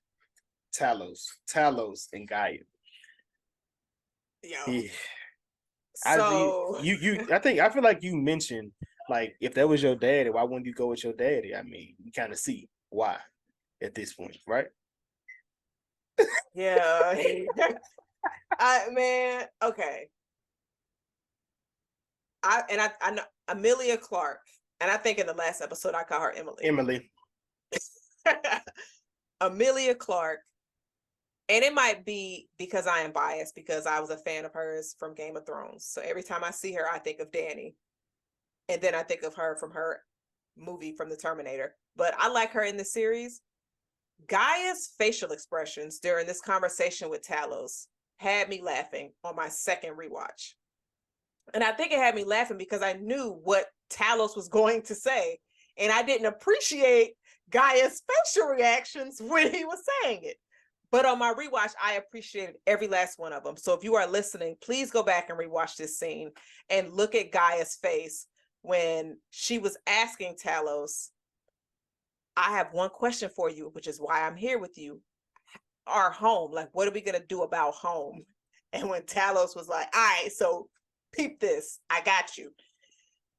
Talos and Gaia. Yo. Yeah. So I feel like you mentioned, like, if that was your daddy, why wouldn't you go with your daddy? I mean, you kind of see why at this point, right? Yeah. Okay. I know Amelia Clark, and I think in the last episode I call her Emily. Amelia Clark. And it might be because I am biased, because I was a fan of hers from Game of Thrones. So every time I see her, I think of Dany. And then I think of her from her movie from the Terminator. But I like her in the series. Gaia's facial expressions during this conversation with Talos had me laughing on my second rewatch. And I think it had me laughing because I knew what Talos was going to say. And I didn't appreciate Gaia's facial reactions when he was saying it. But on my rewatch, I appreciated every last one of them. So if you are listening, please go back and rewatch this scene and look at Gaia's face when she was asking Talos, "I have one question for you, which is why I'm here with you. Our home, like, what are we going to do about home?" And when Talos was like, "All right, so peep this, I got you."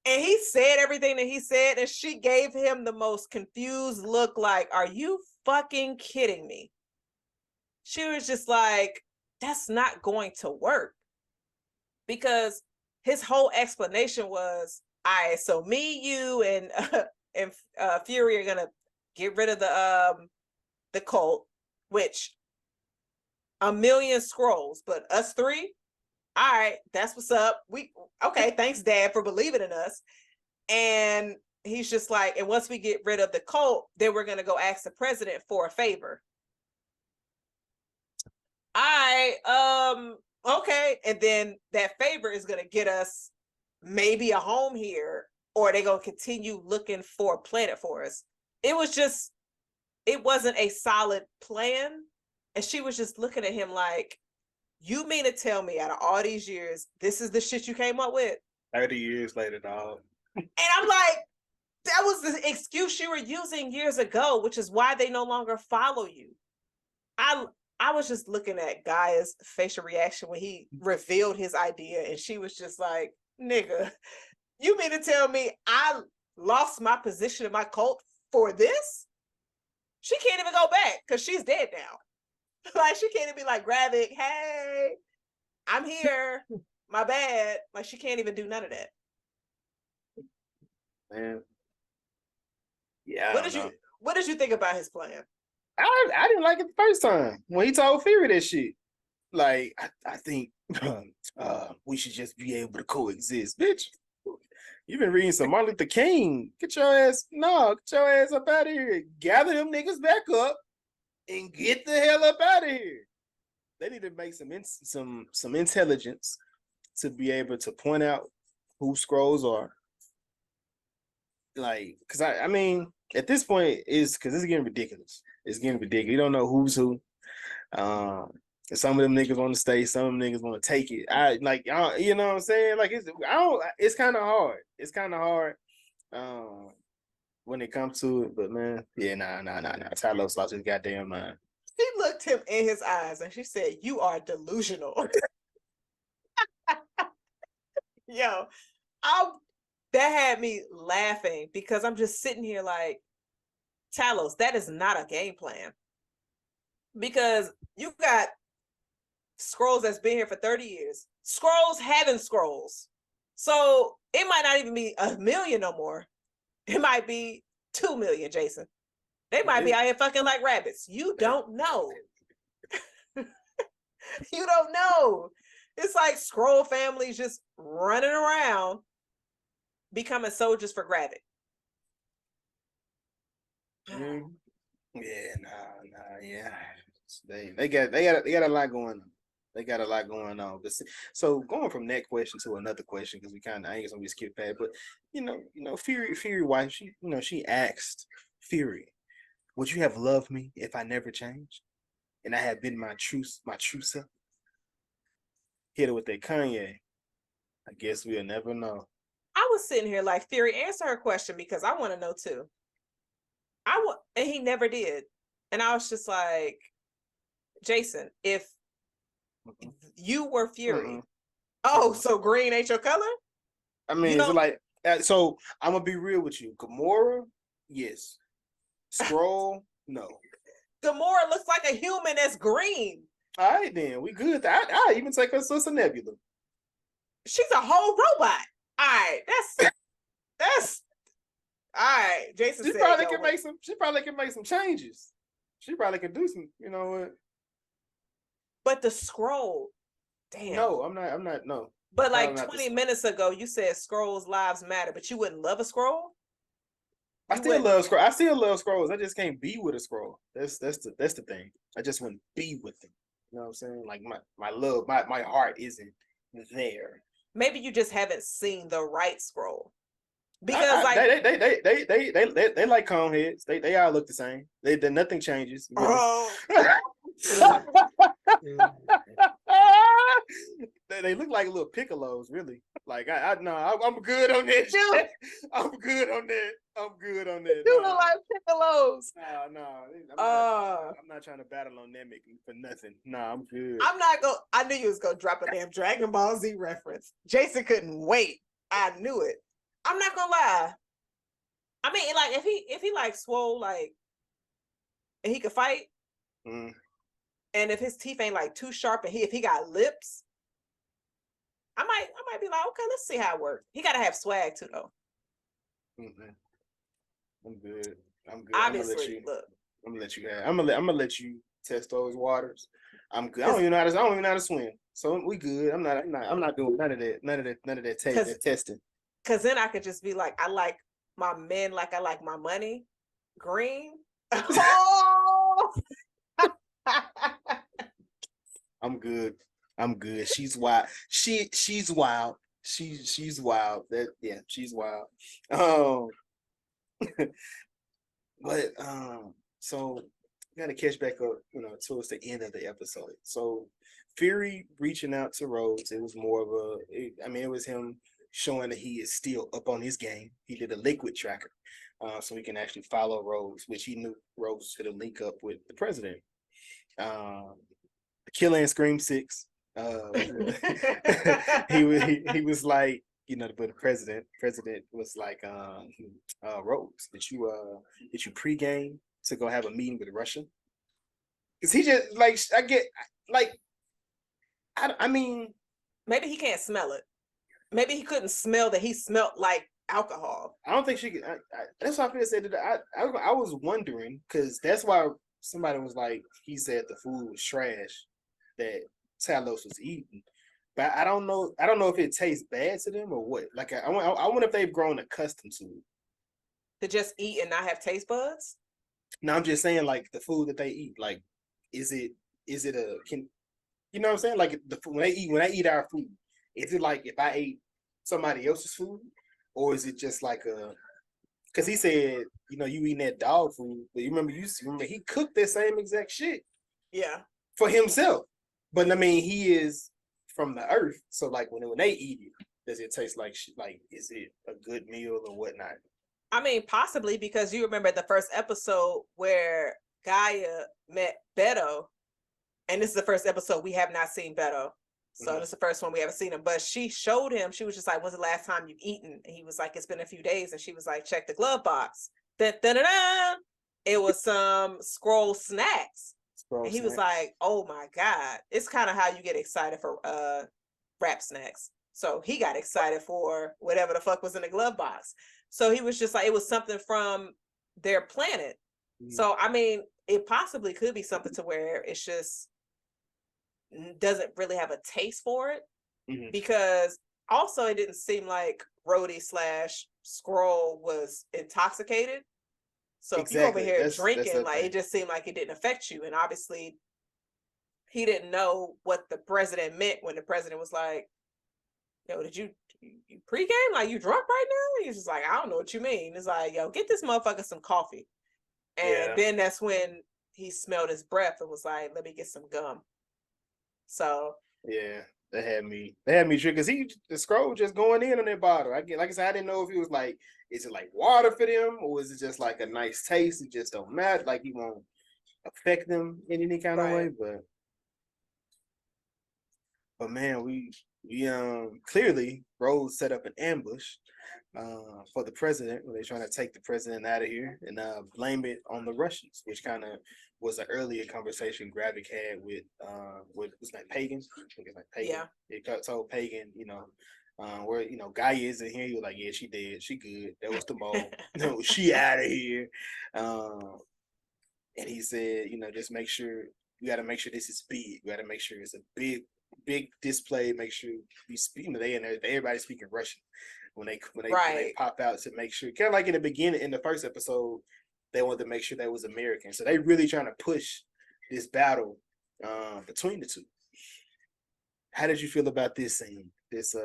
And he said everything that he said, and she gave him the most confused look, like, "Are you fucking kidding me?" She was just like, that's not going to work, because his whole explanation was, all right, so me, you, and Fury are gonna get rid of the cult, which 1,000,000 Skrulls, but us 3, all right, that's what's up. Okay, thanks, Dad, for believing in us. And he's just like, and once we get rid of the cult, then we're gonna go ask the president for a favor. Okay. And then that favor is going to get us maybe a home here, or they're going to continue looking for a planet for us. It wasn't a solid plan. And she was just looking at him like, you mean to tell me out of all these years, this is the shit you came up with? 30 years later, dog. And I'm like, that was the excuse you were using years ago, which is why they no longer follow you. I was just looking at Gaia's facial reaction when he revealed his idea, and she was just like, nigga, you mean to tell me I lost my position in my cult for this? She can't even go back because she's dead now. Like, she can't even be like, Gravik, hey, I'm here, my bad. Like, she can't even do none of that. Man. Yeah. What did you think about his plan? I didn't like it the first time when he told Fury that shit. Like, I think we should just be able to coexist, bitch. You've been reading some Martin Luther King. Get your ass up out of here. Gather them niggas back up and get the hell up out of here. They need to make some intelligence to be able to point out who Skrulls are. Like, because I mean, at this point, it's getting ridiculous. It's getting ridiculous. You don't know who's who. Some of them niggas want to stay. Some of them niggas want to take it. You know what I'm saying? Like, it's kind of hard. It's kind of hard when it comes to it. But man, yeah, nah. Talos lost his goddamn mind. She looked him in his eyes and she said, "You are delusional." Yo, that had me laughing because I'm just sitting here like, Talos, that is not a game plan. Because you got Skrulls that's been here for 30 years. Skrulls having Skrulls. So it might not even be 1 million no more. It might be 2 million, Jason. They might be out here fucking like rabbits. You don't know. You don't know. It's like Skrull families just running around becoming soldiers for gravity. Yeah, yeah. They got a lot going on. They got a lot going on. So going from that question to another question, because we kind of, I ain't gonna be skip past, but Fury wife, she asked Fury, would you have loved me if I never changed? And I had been my true self? Hit her with that Kanye. I guess we'll never know. I was sitting here like, Fury, answer her question because I want to know too. And he never did. And I was just like, Jason, if you were Fury, so green ain't your color? I mean, it's like, so I'm gonna be real with you. Gamora, yes. Skrull, no. Gamora looks like a human that's green. All right, then we good. I even take her sister Nebula. She's a whole robot. All right, that's all right. Jason She said, probably can make some. She probably can make some changes. She probably can do some. You know what? But the Skrull, damn. No, I'm not. No. But like 20 minutes ago, you said Skrulls' lives matter, but you wouldn't love a Skrull? I still love Skrulls. I just can't be with a Skrull. That's the thing. I just wouldn't be with them. You know what I'm saying? Like my love, my heart isn't there. Maybe you just haven't seen the right Skrull. Because they like cone heads. They all look the same. They nothing changes. Really. Oh. They look like little piccolos, really. Like I'm good on that. I'm good on that. You look like piccolos. I'm not trying to battle on Namek for nothing. I'm good. I knew you was gonna drop a damn Dragon Ball Z reference. Jason couldn't wait. I knew it. I'm not gonna lie. I mean, like if he like swole, like, and he could fight, and if his teeth ain't like too sharp, and if he got lips, I might be like, okay, let's see how it works. He gotta have swag too, though. I'm good. Obviously, I'm gonna let you test those waters. I'm good. I don't even know how to swim, so we good. I'm not doing none of that testing. Because then I could just be like, I like my men like I like my money. Green. Oh! I'm good. She's wild. She's wild. She's wild. She's wild. But so we gotta catch back up, towards the end of the episode. So Fury reaching out to Rhodes, it was more of it was him showing that he is still up on his game. He did a liquid tracker, so he can actually follow Rhodes, which he knew Rhodes was gonna link up with the president. Killer and Scream 6. He was like, but the president was like, Rhodes, did you pregame to go have a meeting with Russia? Because he just I mean, maybe he can't smell it. Maybe he couldn't smell that he smelled like alcohol. I don't think she could. That's why I said that. I was wondering, because that's why somebody was like, he said the food was trash that Talos was eating. But I don't know if it tastes bad to them or what. Like I wonder if they've grown accustomed to it. To just eat and not have taste buds? No, I'm just saying, like, the food that they eat, like, is it you know what I'm saying? Like, when I eat our food, is it like if I ate somebody else's food, or is it just like because he said, you eating that dog food, but you remember he cooked that same exact shit, for himself. But I mean, he is from the earth, so like when they eat it, does it taste like shit? Like, is it a good meal or whatnot? I mean, possibly, because you remember the first episode where Gaia met Beto, and this is the first episode we have not seen Beto. So this is the first one we ever seen him. But she showed him, she was just like, when's the last time you've eaten? And he was like, it's been a few days. And she was like, check the glove box. Da-da-da-da. It was some Skrull snacks. And he was like, oh my God. It's kind of how you get excited for rap snacks. So he got excited for whatever the fuck was in the glove box. So he was just like, it was something from their planet. So, I mean, it possibly could be something to where it's just doesn't really have a taste for it, because also it didn't seem like Rhodey / Skrull was intoxicated. So if you over here drinking, like it just seemed like it didn't affect you. And obviously he didn't know what the president meant when the president was like, yo, did you pregame? Like, you drunk right now? He's just like, I don't know what you mean. It's like, yo, get this motherfucker some coffee. And then that's when he smelled his breath and was like, let me get some gum. So yeah, they had me tricked, because the Skrull just going in on that bottle. Like I said, I didn't know if he was like, is it like water for them, or is it just like a nice taste? It just don't matter. Like, he won't affect them in any kind of way. But man, we clearly Rose set up an ambush for the president, when they're trying to take the president out of here and blame it on the Russians, which kind of was an earlier conversation Gravik had with what's name, Pagan. I think it's like Pagan. Yeah. It told Pagan, where Gaia is in here. He was like, yeah, she dead, she good. That was the mole. She out of here. And he said, just make sure, you got to make sure this is big. You got to make sure it's a big display. Make sure we speak. Everybody speaking Russian when they pop out, to make sure, kind of like in the beginning, in the first episode, they wanted to make sure they was American. So they really trying to push this battle between the two. How did you feel about this scene? This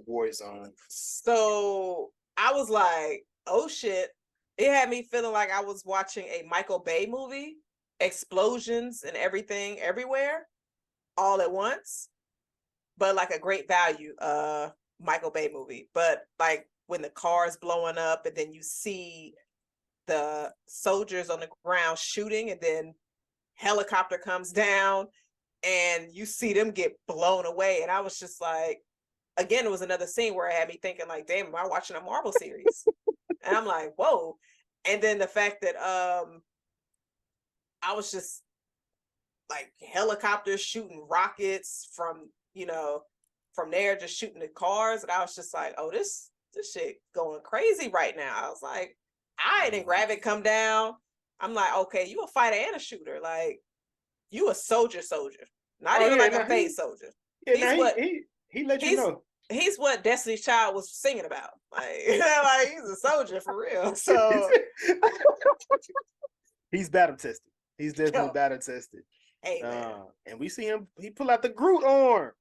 war zone. So I was like, oh shit. It had me feeling like I was watching a Michael Bay movie. Explosions and everything everywhere all at once, but like a great value Michael Bay movie. But like when the car's blowing up and then you see the soldiers on the ground shooting, and then helicopter comes down and you see them get blown away. And I was just like, again, it was another scene where it had me thinking like, damn, am I watching a Marvel series? And I'm like, whoa. And then the fact that I was just like, helicopters shooting rockets from there, just shooting the cars. And I was just like, oh, this shit going crazy right now. I was like, all right, and Gravik come down. I'm like, okay, you a fighter and a shooter. Like, you a soldier. Not even like a paid soldier. Yeah, he let you know. He's what Destiny's Child was singing about. Like, like he's a soldier for real. So he's battle tested. He's definitely battle tested. Hey, man. And we see him, he pull out the Groot arm.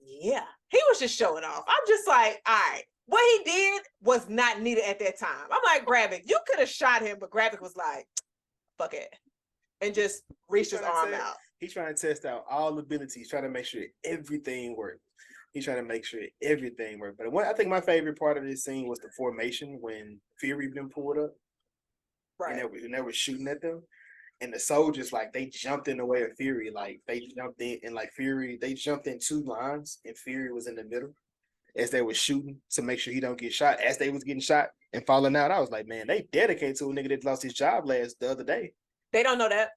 Yeah, he was just showing off. I'm just like, all right, what he did was not needed at that time. I'm like, Gravik, you could have shot him, but Gravik was like, fuck it, and just reached his arm out. He's trying to test out all abilities, trying to make sure everything works. He's trying to make sure everything works. But I think my favorite part of this scene was the formation when Fury been pulled up. Right. And they were shooting at them. And the soldiers, like, they jumped in the way of Fury. Like, they jumped in, and like Fury, they jumped in two lines, and Fury was in the middle as they were shooting to make sure he don't get shot. As they was getting shot and falling out, I was like, man, they dedicated to a nigga that lost his job the other day. They don't know that.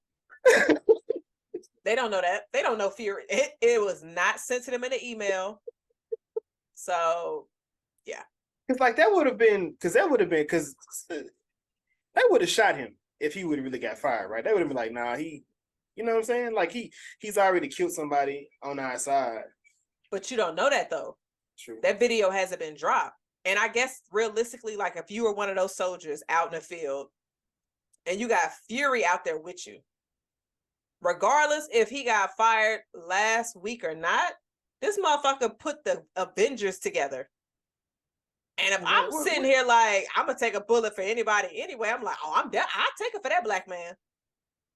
They don't know that. They don't know Fury. It was not sent to them in an email. So, yeah. Because like that would have been, because they would have shot him if he would have really got fired, right? They would have been like, nah, you know what I'm saying? Like he's already killed somebody on our side. But you don't know that though. True. That video hasn't been dropped. And I guess realistically, like if you were one of those soldiers out in the field and you got Fury out there with you, regardless if he got fired last week or not, this motherfucker put the Avengers together. And if I'm sitting here like, I'm going to take a bullet for anybody anyway, I'm like, oh, I'll take it for that black man.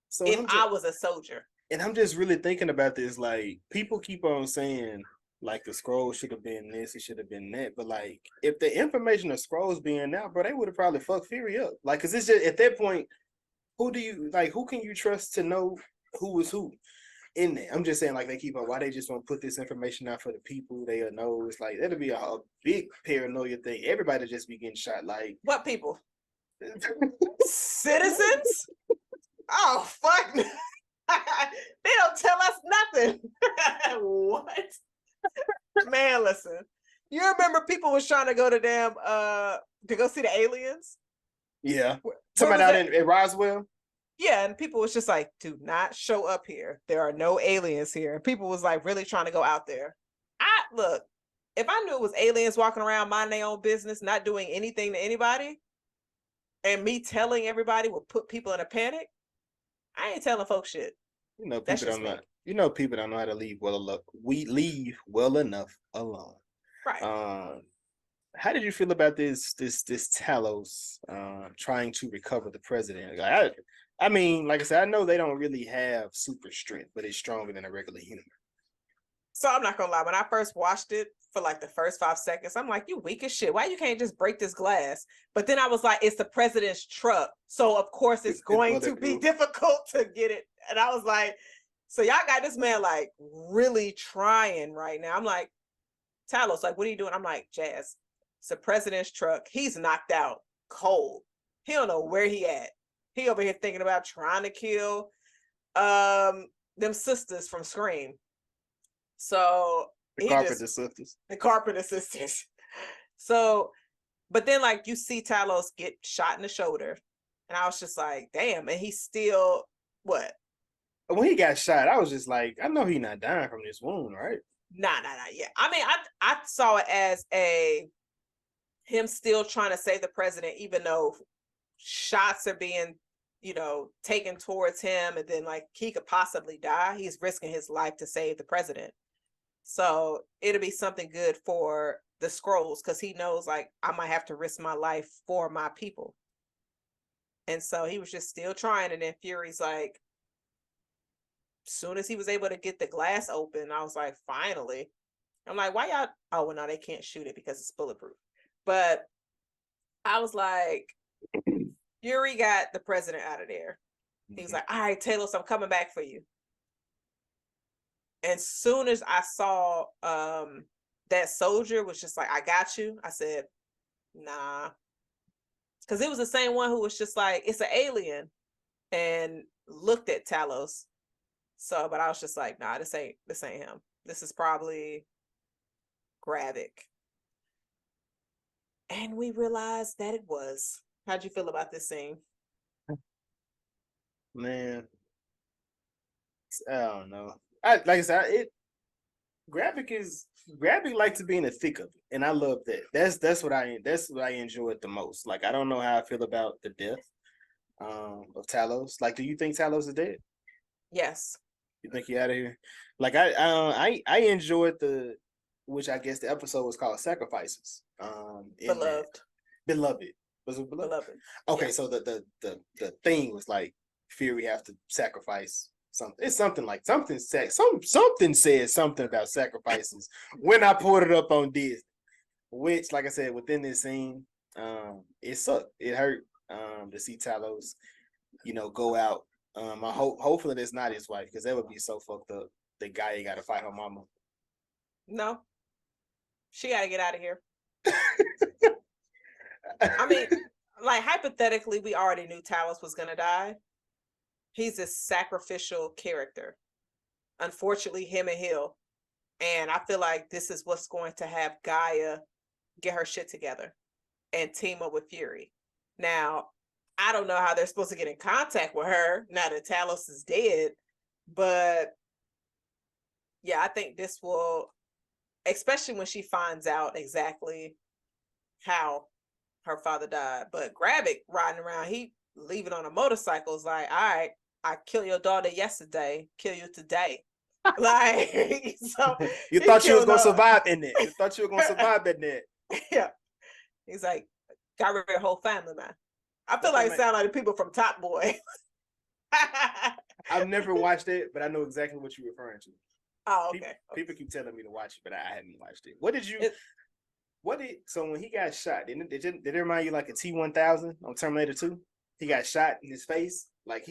So if I was a soldier. And I'm just really thinking about this, like, people keep on saying, like, the Skrulls should have been this, it should have been that. But, like, if the information of Skrulls being out, bro, they would have probably fucked Fury up. Like, because it's just, at that point, who can you trust to know who is who? in there. I'm just saying, like, they keep on, why they just want to put this information out for the people they'll know. It's like, that'll be a big paranoia thing. Everybody just be getting shot. Like, what people? Citizens? Oh, fuck. They don't tell us nothing. What? Man, listen. You remember people was trying to go to to go see the aliens? Yeah. Somebody out in Roswell? Yeah, and people was just like, do not show up here. There are no aliens here. And people was like really trying to go out there. Look, if I knew it was aliens walking around minding their own business, not doing anything to anybody, and me telling everybody would put people in a panic, I ain't telling folks shit. You know, people don't know. You know, people don't know how to leave we leave well enough alone. Right. How did you feel about this Talos trying to recover the president? I mean, like I said, I know they don't really have super strength, but it's stronger than a regular human. So I'm not gonna lie, when I first watched it for like the first 5 seconds, I'm like, you weak as shit. Why you can't just break this glass? But then I was like, it's the president's truck. So of course it's going to be difficult to get it. And I was like, so y'all got this man like really trying right now. I'm like, Talos, like, what are you doing? I'm like, Jazz, it's the president's truck. He's knocked out cold. He don't know where he at. He over here thinking about trying to kill them sisters from Scream. So the Carpenter sisters. The Carpenter sisters. So, but then like you see Talos get shot in the shoulder, and I was just like, damn, and he's still what? When he got shot, I was just like, I know he's not dying from this wound, right? Nah. Yeah. I mean, I saw it as him still trying to save the president, even though shots are being, taken towards him, and then like he could possibly die. He's risking his life to save the president. So it'll be something good for the Skrulls, because he knows like I might have to risk my life for my people. And so he was just still trying. And then Fury's like, soon as he was able to get the glass open, I was like, finally. I'm like, why y'all? Oh, well, no, they can't shoot it because it's bulletproof. But I was like, Fury got the president out of there. He was like, all right, Talos, I'm coming back for you. And soon as I saw that soldier was just like, I got you, I said, nah. Because it was the same one who was just like, it's an alien, and looked at Talos. So, but I was just like, nah, this ain't him. This is probably Gravik. And we realized that it was. How'd you feel about this scene? Man, I don't know. Like I said, Gravik likes to be in the thick of it, and I love that. That's what I enjoyed the most. Like, I don't know how I feel about the death of Talos. Like, do you think Talos is dead? Yes. You think he out of here? Like, I enjoyed which I guess the episode was called Sacrifices. Beloved. Was it Beloved? Okay, yeah. So the thing was like Fury have to sacrifice something. It's something like something says something about sacrifices when I pulled it up on Disney. Which, like I said, within this scene, it sucked. It hurt to see Talos, go out. Hopefully that's not his wife, because that would be so fucked up. The guy ain't got to fight her mama. No, she got to get out of here. I mean, like, hypothetically, we already knew Talos was gonna die. He's a sacrificial character. Unfortunately, him and Hill. And I feel like this is what's going to have Gaia get her shit together and team up with Fury. Now, I don't know how they're supposed to get in contact with her now that Talos is dead, but yeah, I think this will, especially when she finds out exactly how her father died. But Gravik riding around, he leaving on a motorcycle is like, all right, I killed your daughter yesterday, kill you today. Like, so you thought you was gonna survive in it. You thought you were gonna survive in it. Yeah. He's like, got rid of your whole family, man. I feel like it sounds like the people from Top Boy. I've never watched it, but I know exactly what you're referring to. Oh, okay. People keep telling me to watch it, but I haven't watched it. So when he got shot, did it remind you like a T-1000 on Terminator 2? He got shot in his face. Like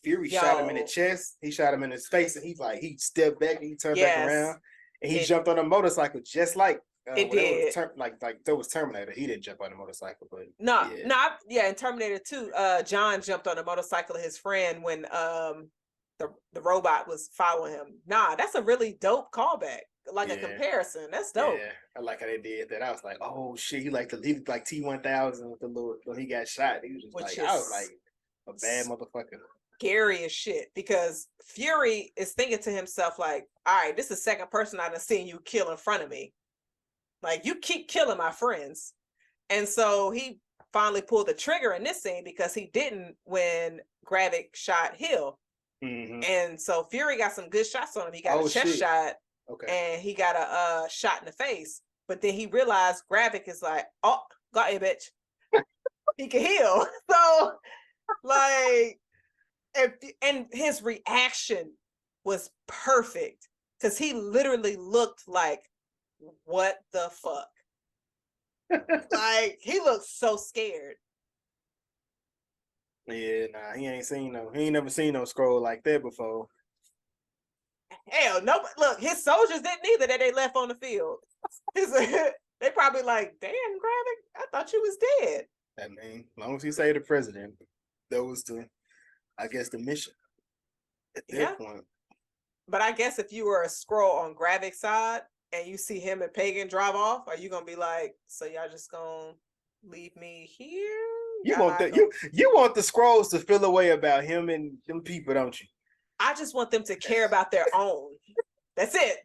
Fury shot him in the chest, he shot him in his face, and he stepped back and he turned back around and he jumped on a motorcycle just like it did. Like there was Terminator. He didn't jump on a motorcycle, but in Terminator 2, John jumped on a motorcycle of his friend when the robot was following him. Nah, that's a really dope callback. Like a comparison. That's dope. Yeah, I like how they did that. I was like, oh shit, he looked like T-1000 with the little when he got shot. He was just I was like a bad motherfucker. Scary as shit, because Fury is thinking to himself like, all right, this is the second person I've seen you kill in front of me. Like, you keep killing my friends. And so he finally pulled the trigger in this scene because he didn't when Gravik shot Hill. Mm-hmm. And so Fury got some good shots on him. He got a chest shot. Okay. And he got a shot in the face. But then he realized Gravik is like, oh, got you, bitch. He can heal. So, like, and his reaction was perfect. Because he literally looked like, what the fuck? Like, he looked so scared. Yeah, nah, he ain't never seen no Skrull like that before. Hell no, look, his soldiers didn't either that they left on the field. They probably like, damn, Gravik, I thought you was dead. I mean, as long as he say the president, that was the mission at that point. But I guess if you were a Skrull on Gravik's side and you see him and Pagan drive off, are you gonna be like, so y'all just gonna leave me here? You want the Skrulls to feel a way about him and them people, don't you? I just want them to care about their own. That's it.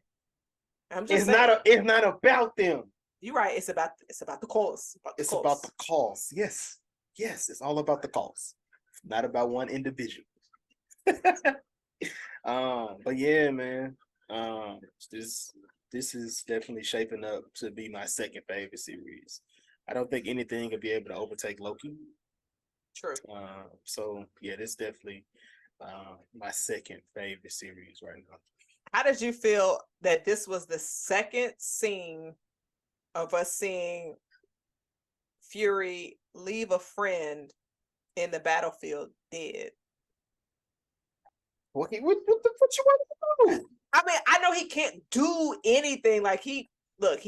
It's not about them. You're right. It's about the cause. It's about the cause. Yes, it's all about the cause. Not about one individual. But yeah, man. This is definitely shaping up to be my second favorite series. I don't think anything could be able to overtake Loki. True. So yeah, this definitely my second favorite series right now. How did you feel that this was the second scene of us seeing Fury leave a friend in the battlefield dead? What you want to do? I mean, I know he can't do anything. Like, he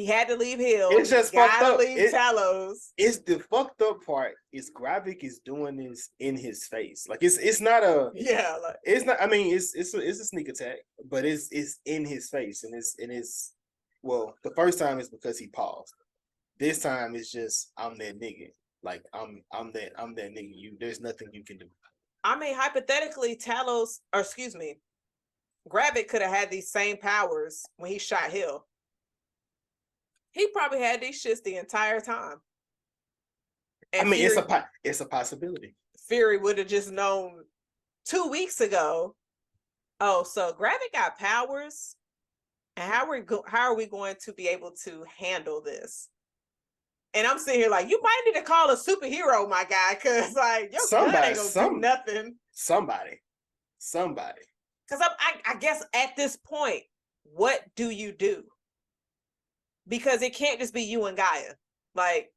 had to leave Hill. It's just fucked up. Leave Talos. It's the fucked up part. Is Gravik is doing this in his face. Like, it's not a like, it's not. I mean, it's a sneak attack, but it's in his face, and it's well, the first time is because he paused. This time it's just, I'm that nigga. Like, I'm that nigga. There's nothing you can do. I mean, hypothetically, Gravik could have had these same powers when he shot Hill. He probably had these shits the entire time. And I mean, Fury, it's a possibility. Fury would have just known 2 weeks ago. Oh, so Gravik got powers, and how are we going to be able to handle this? And I'm sitting here like, you might need to call a superhero, my guy, because like your gun ain't gonna do nothing. Somebody. Because I guess at this point, what do you do? Because it can't just be you and Gaia. Like,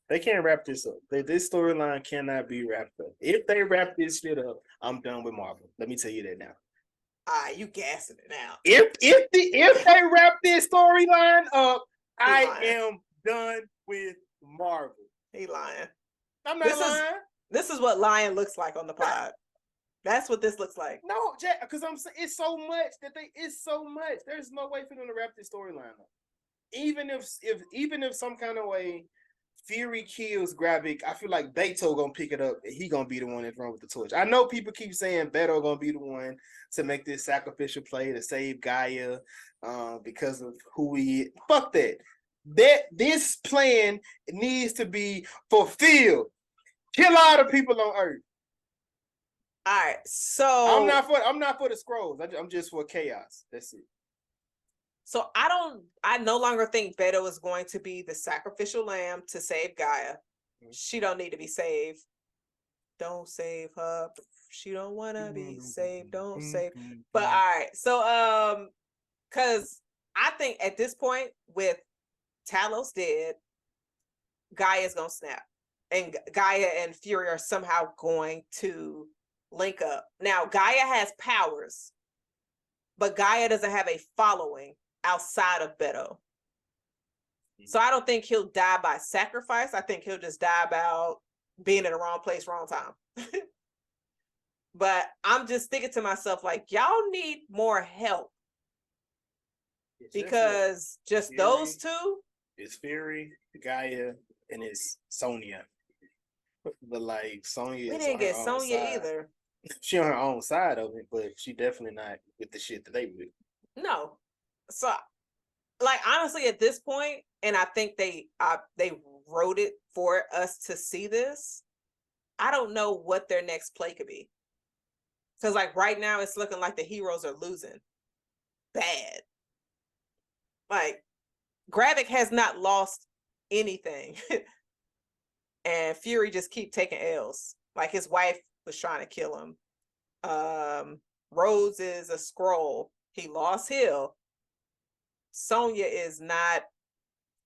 they can't wrap this up. This storyline cannot be wrapped up. If they wrap this shit up, I'm done with Marvel. Let me tell you that now. You gassing it now. If they wrap this storyline up, I am done with Marvel. He lying. I'm not lying. This is what lying looks like on the pod. That's what this looks like. No, Jack, because I'm saying it's so much. There's no way for them to wrap this storyline up. Even if some kind of way Fury kills Gravik, I feel like Beto gonna pick it up and he gonna be the one that's run with the torch. I know people keep saying Beto gonna be the one to make this sacrificial play to save Gaia because of who he is. Fuck that. This plan needs to be fulfilled. Kill all the people on Earth. All right, so I'm not for the Skrulls. I'm just for chaos. That's it. So I no longer think Beto is going to be the sacrificial lamb to save Gaia. Mm-hmm. She don't need to be saved. Don't save her. She don't want to be saved. Don't save. But all right, so because I think at this point with Talos dead, Gaia's gonna snap. and Gaia and Fury are somehow going to link up. Now, Gaia has powers, but Gaia doesn't have a following outside of Beto. So I don't think he'll die by sacrifice. I think he'll just die about being in the wrong place, wrong time. But I'm just thinking to myself, like, y'all need more help. Because just Fury, those two? It's Fury, Gaia, and it's Sonya. But like Sonya We is didn't on her get own Sonya side. either. She on her own side of it, but she definitely not with the shit that they with. No. So, like, honestly, at this point, and I think they wrote it for us to see this, I don't know what their next play could be. Because, like, right now, it's looking like the heroes are losing bad. Like, Gravik has not lost anything. And Fury just keep taking L's. Like, his wife was trying to kill him. Rose is a Skrull. He lost Hill. Sonya is not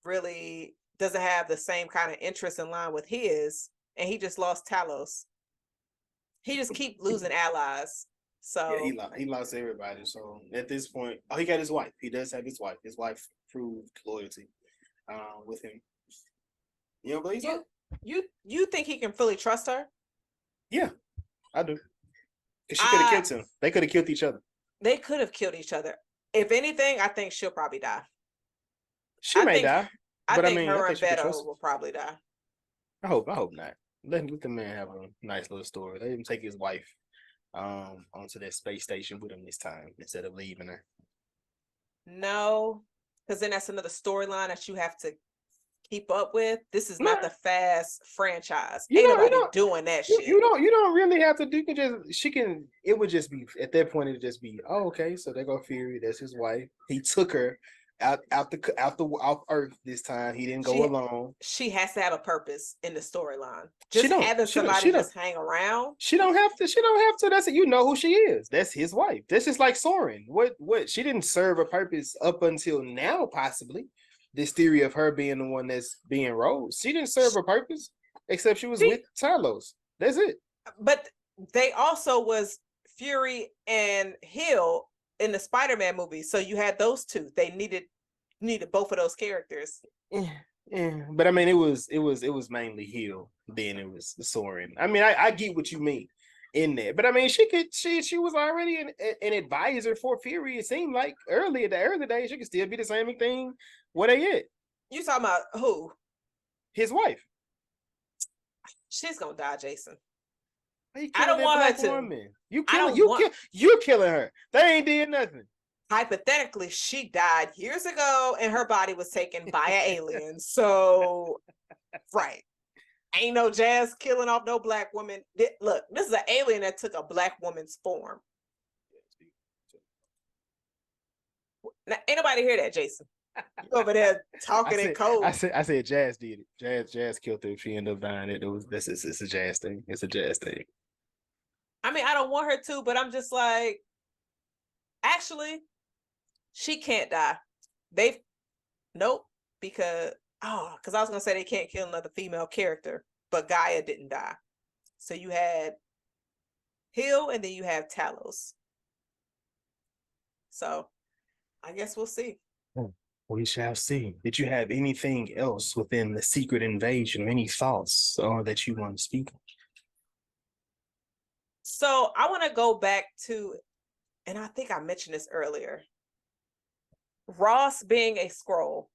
really, doesn't have the same kind of interest in line with his, and he just lost Talos. He just keep losing allies. So yeah, he lost everybody. So at this point, he got his wife. He does have his wife. His wife proved loyalty with him. You don't believe so? You think he can fully trust her? Yeah, I do. Because she could have killed him. They could have killed each other. They could have killed each other. If anything, I think she'll probably die. She may die. But I mean, her I and Beto will probably die. I hope not. Let the man have a nice little story. Let him take his wife onto that space station with him this time instead of leaving her. No, because then that's another storyline that you have to keep up with. This is not the Fast franchise. Ain't nobody doing that shit. You don't really have to do. It would just be at that point. It'd just be, oh, okay. So they go Fury. That's his wife. He took her out Earth this time. He didn't go alone. She has to have a purpose in the storyline. Just having somebody just hang around. She don't have to. That's it. You know who she is. That's his wife. That's just like Soren. What? She didn't serve a purpose up until now, possibly. This theory of her being the one that's being Rose. She didn't serve a purpose, except she was with Talos. That's it. But they also was Fury and Hill in the Spider-Man movie. So you had those two. They needed both of those characters. Yeah. But I mean, it was mainly Hill. Then it was Soren. I mean, I get what you mean in there. But I mean, she was already an advisor for Fury. It seemed like the early days, she could still be the same thing. What they at? You talking about who? His wife. She's gonna die, Jason. I don't want her to. Woman. You killing her. They ain't did nothing. Hypothetically, she died years ago and her body was taken by an alien. So, right. Ain't no Jazz killing off no black woman. Look, this is an alien that took a black woman's form. Now, ain't nobody hear that, Jason. You over there talking in code. I said Jazz did it. Jazz killed her. She ended up dying. It's a Jazz thing. It's a Jazz thing. I mean, I don't want her to, but I'm just like, actually, she can't die. Nope, because I was gonna say they can't kill another female character, but Gaia didn't die. So you had Hill and then you have Talos. So I guess we'll see. We shall see. Did you have anything else within the Secret Invasion, or any thoughts that you want to speak on? So I want to go back to, and I think I mentioned this earlier, Ross being a Skrull.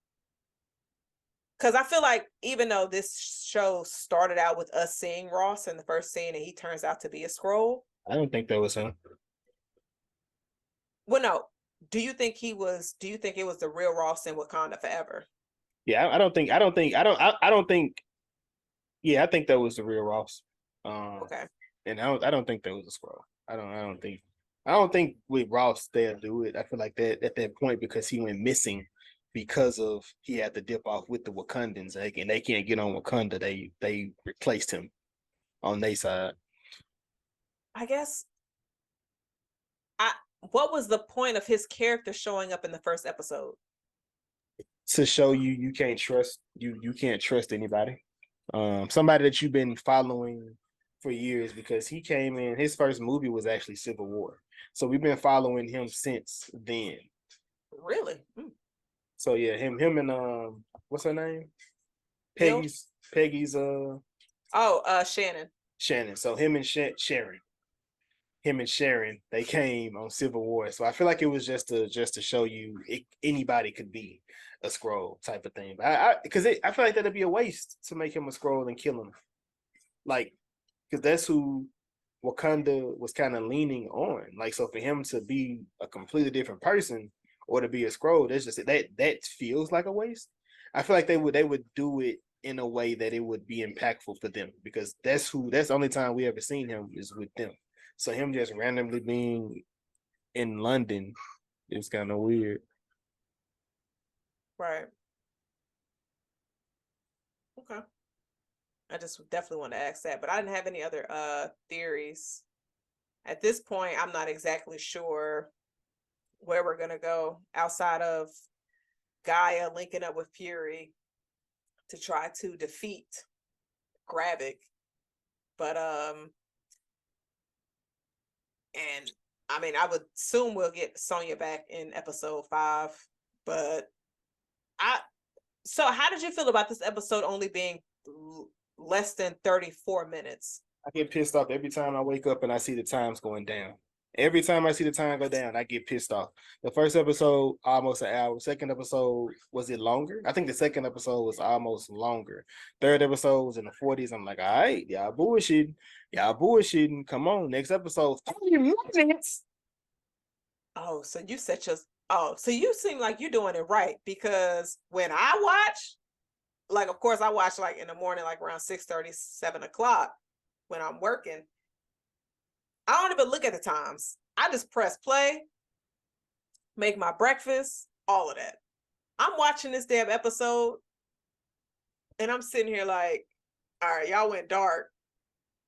Because I feel like even though this show started out with us seeing Ross in the first scene and he turns out to be a Skrull. I don't think that was him. Well, no. Do you think it was the real Ross in Wakanda Forever? Yeah, I think yeah, I think that was the real Ross. Okay. And I don't think that was a Skrull. I don't think with Ross they'll do it. I feel like that at that point, because he went missing because of he had to dip off with the Wakandans, and they can't get on Wakanda. They replaced him on their side. I guess what was the point of his character showing up in the first episode? To show you can't trust anybody. Somebody that you've been following for years because he came in. His first movie was actually Civil War, so we've been following him since then. Really? Mm. So yeah, him and what's her name? Hill? Peggy's Shannon. Shannon. So him and Sharon, they came on Civil War. So I feel like it was just to show you anybody could be a Skrull type of thing. But I feel like that'd be a waste to make him a Skrull and kill him, like because that's who Wakanda was kind of leaning on. Like so for him to be a completely different person or to be a Skrull, that's just that feels like a waste. I feel like they would do it in a way that it would be impactful for them because that's the only time we ever seen him is with them. So him just randomly being in London is kind of weird. Right. Okay. I just definitely want to ask that, but I didn't have any other theories. At this point, I'm not exactly sure where we're gonna go outside of Gaia linking up with Fury to try to defeat Gravik. But and I mean I would assume we'll get Sonya back in episode 5. But so how did you feel about this episode only being less than 34 minutes? I get pissed off every time I wake up and I see the times going down. Every time I see the time go down, I get pissed off. The first episode, almost an hour. Second episode, was it longer? I think the second episode was almost longer. Third episode was in the 40s. I'm like, all right, y'all bullshitting. Y'all bullshitting. Come on, next episode, 30 minutes. Oh, so you so you seem like you're doing it right, because when I watch, like, of course, I watch like in the morning, like around 6:30, 7 o'clock when I'm working. I don't even look at the times. I just press play, make my breakfast, all of that. I'm watching this damn episode and I'm sitting here like, all right, y'all went dark.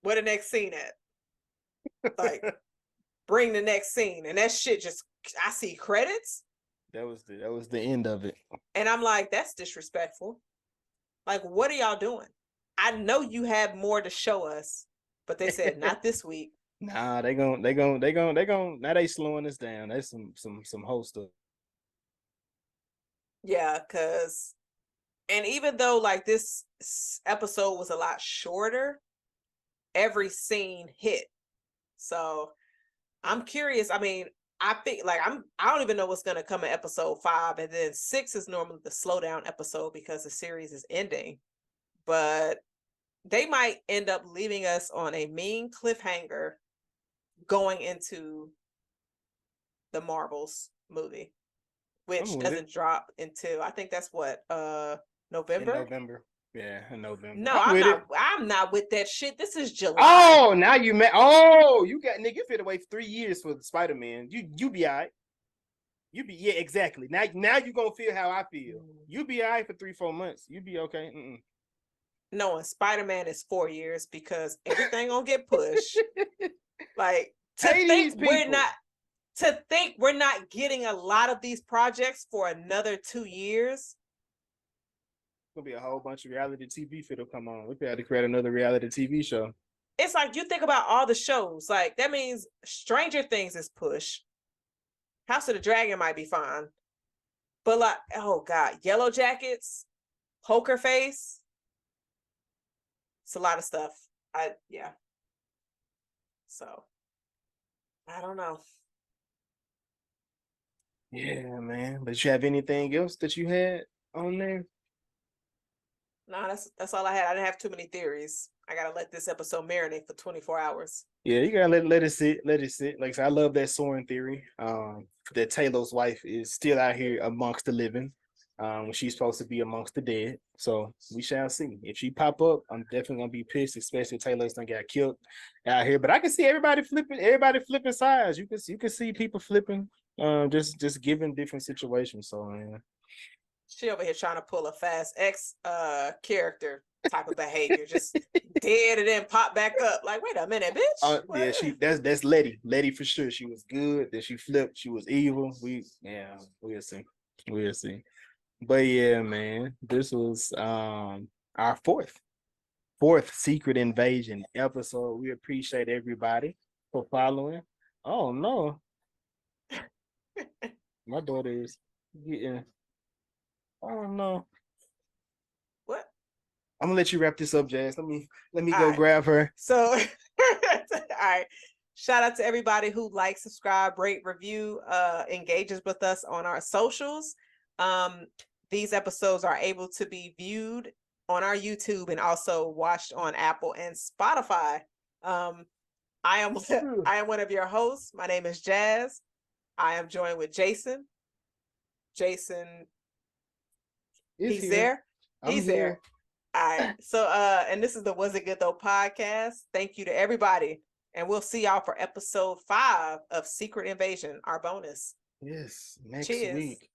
Where the next scene at? Like, bring the next scene. And that shit just, I see credits. That was the end of it. And I'm like, that's disrespectful. Like, what are y'all doing? I know you have more to show us, but they said not this week. Nah, they gon' now they slowing us down. That's some whole stuff. Yeah, and even though like this episode was a lot shorter, every scene hit. So I'm curious. I mean, I think like I don't even know what's gonna come in episode 5, and then 6 is normally the slowdown episode because the series is ending. But they might end up leaving us on a mean cliffhanger going into the Marvels movie, which doesn't drop until, I think that's what, November? In November. Yeah, in November. No, I'm not with that shit. This is July. Oh, now you met. Oh, you got nigga. You fit away for 3 years for Spider-Man. You be all right. Yeah, exactly. Now you gonna feel how I feel. You be all right for 3-4 months. You be okay. No, and Spider-Man is 4 years because everything gonna get pushed. Like, to think we're not getting a lot of these projects for another 2 years. Gonna be a whole bunch of reality TV that'll come on. We got to create another reality TV show. It's like, you think about all the shows, like that means Stranger Things is pushed. House of the Dragon might be fine, but like, oh god, Yellow Jackets, Poker Face, it's a lot of stuff. So I don't know. Yeah, man. But you have anything else that you had on there? No, that's all I had. I didn't have too many theories. I gotta let this episode marinate for 24 hours. Yeah, you gotta let it sit. Let it sit. Like I said, I love that Soren theory. That Taylor's wife is still out here amongst the living. When she's supposed to be amongst the dead. So we shall see. If she pop up, I'm definitely gonna be pissed, especially if Taylor's done got killed out here. But I can see everybody flipping sides. You can see people flipping, just given different situations. So yeah. She over here trying to pull a Fast X character type of behavior, just dead and then pop back up. Like, wait a minute, bitch. Yeah, that's Letty. Letty for sure. She was good. Then she flipped. She was evil. We'll see. We'll see. But yeah, man, this was our fourth 4th Secret Invasion episode. We appreciate everybody for following. Oh no, my daughter is getting. Oh no. What? I'm gonna let you wrap this up, Jazz. Let me All go right. grab her. So, all right. Shout out to everybody who likes, subscribe, rate, review, engages with us on our socials. These episodes are able to be viewed on our YouTube and also watched on Apple and Spotify. I am one of your hosts. My name is Jazz. I am joined with Jason. Jason, he's Here. there. I'm He's here. there. All right. So and this is the Was It Good Though podcast. Thank you to everybody. And we'll see y'all for episode 5 of Secret Invasion, our bonus. Yes, next Cheers. week.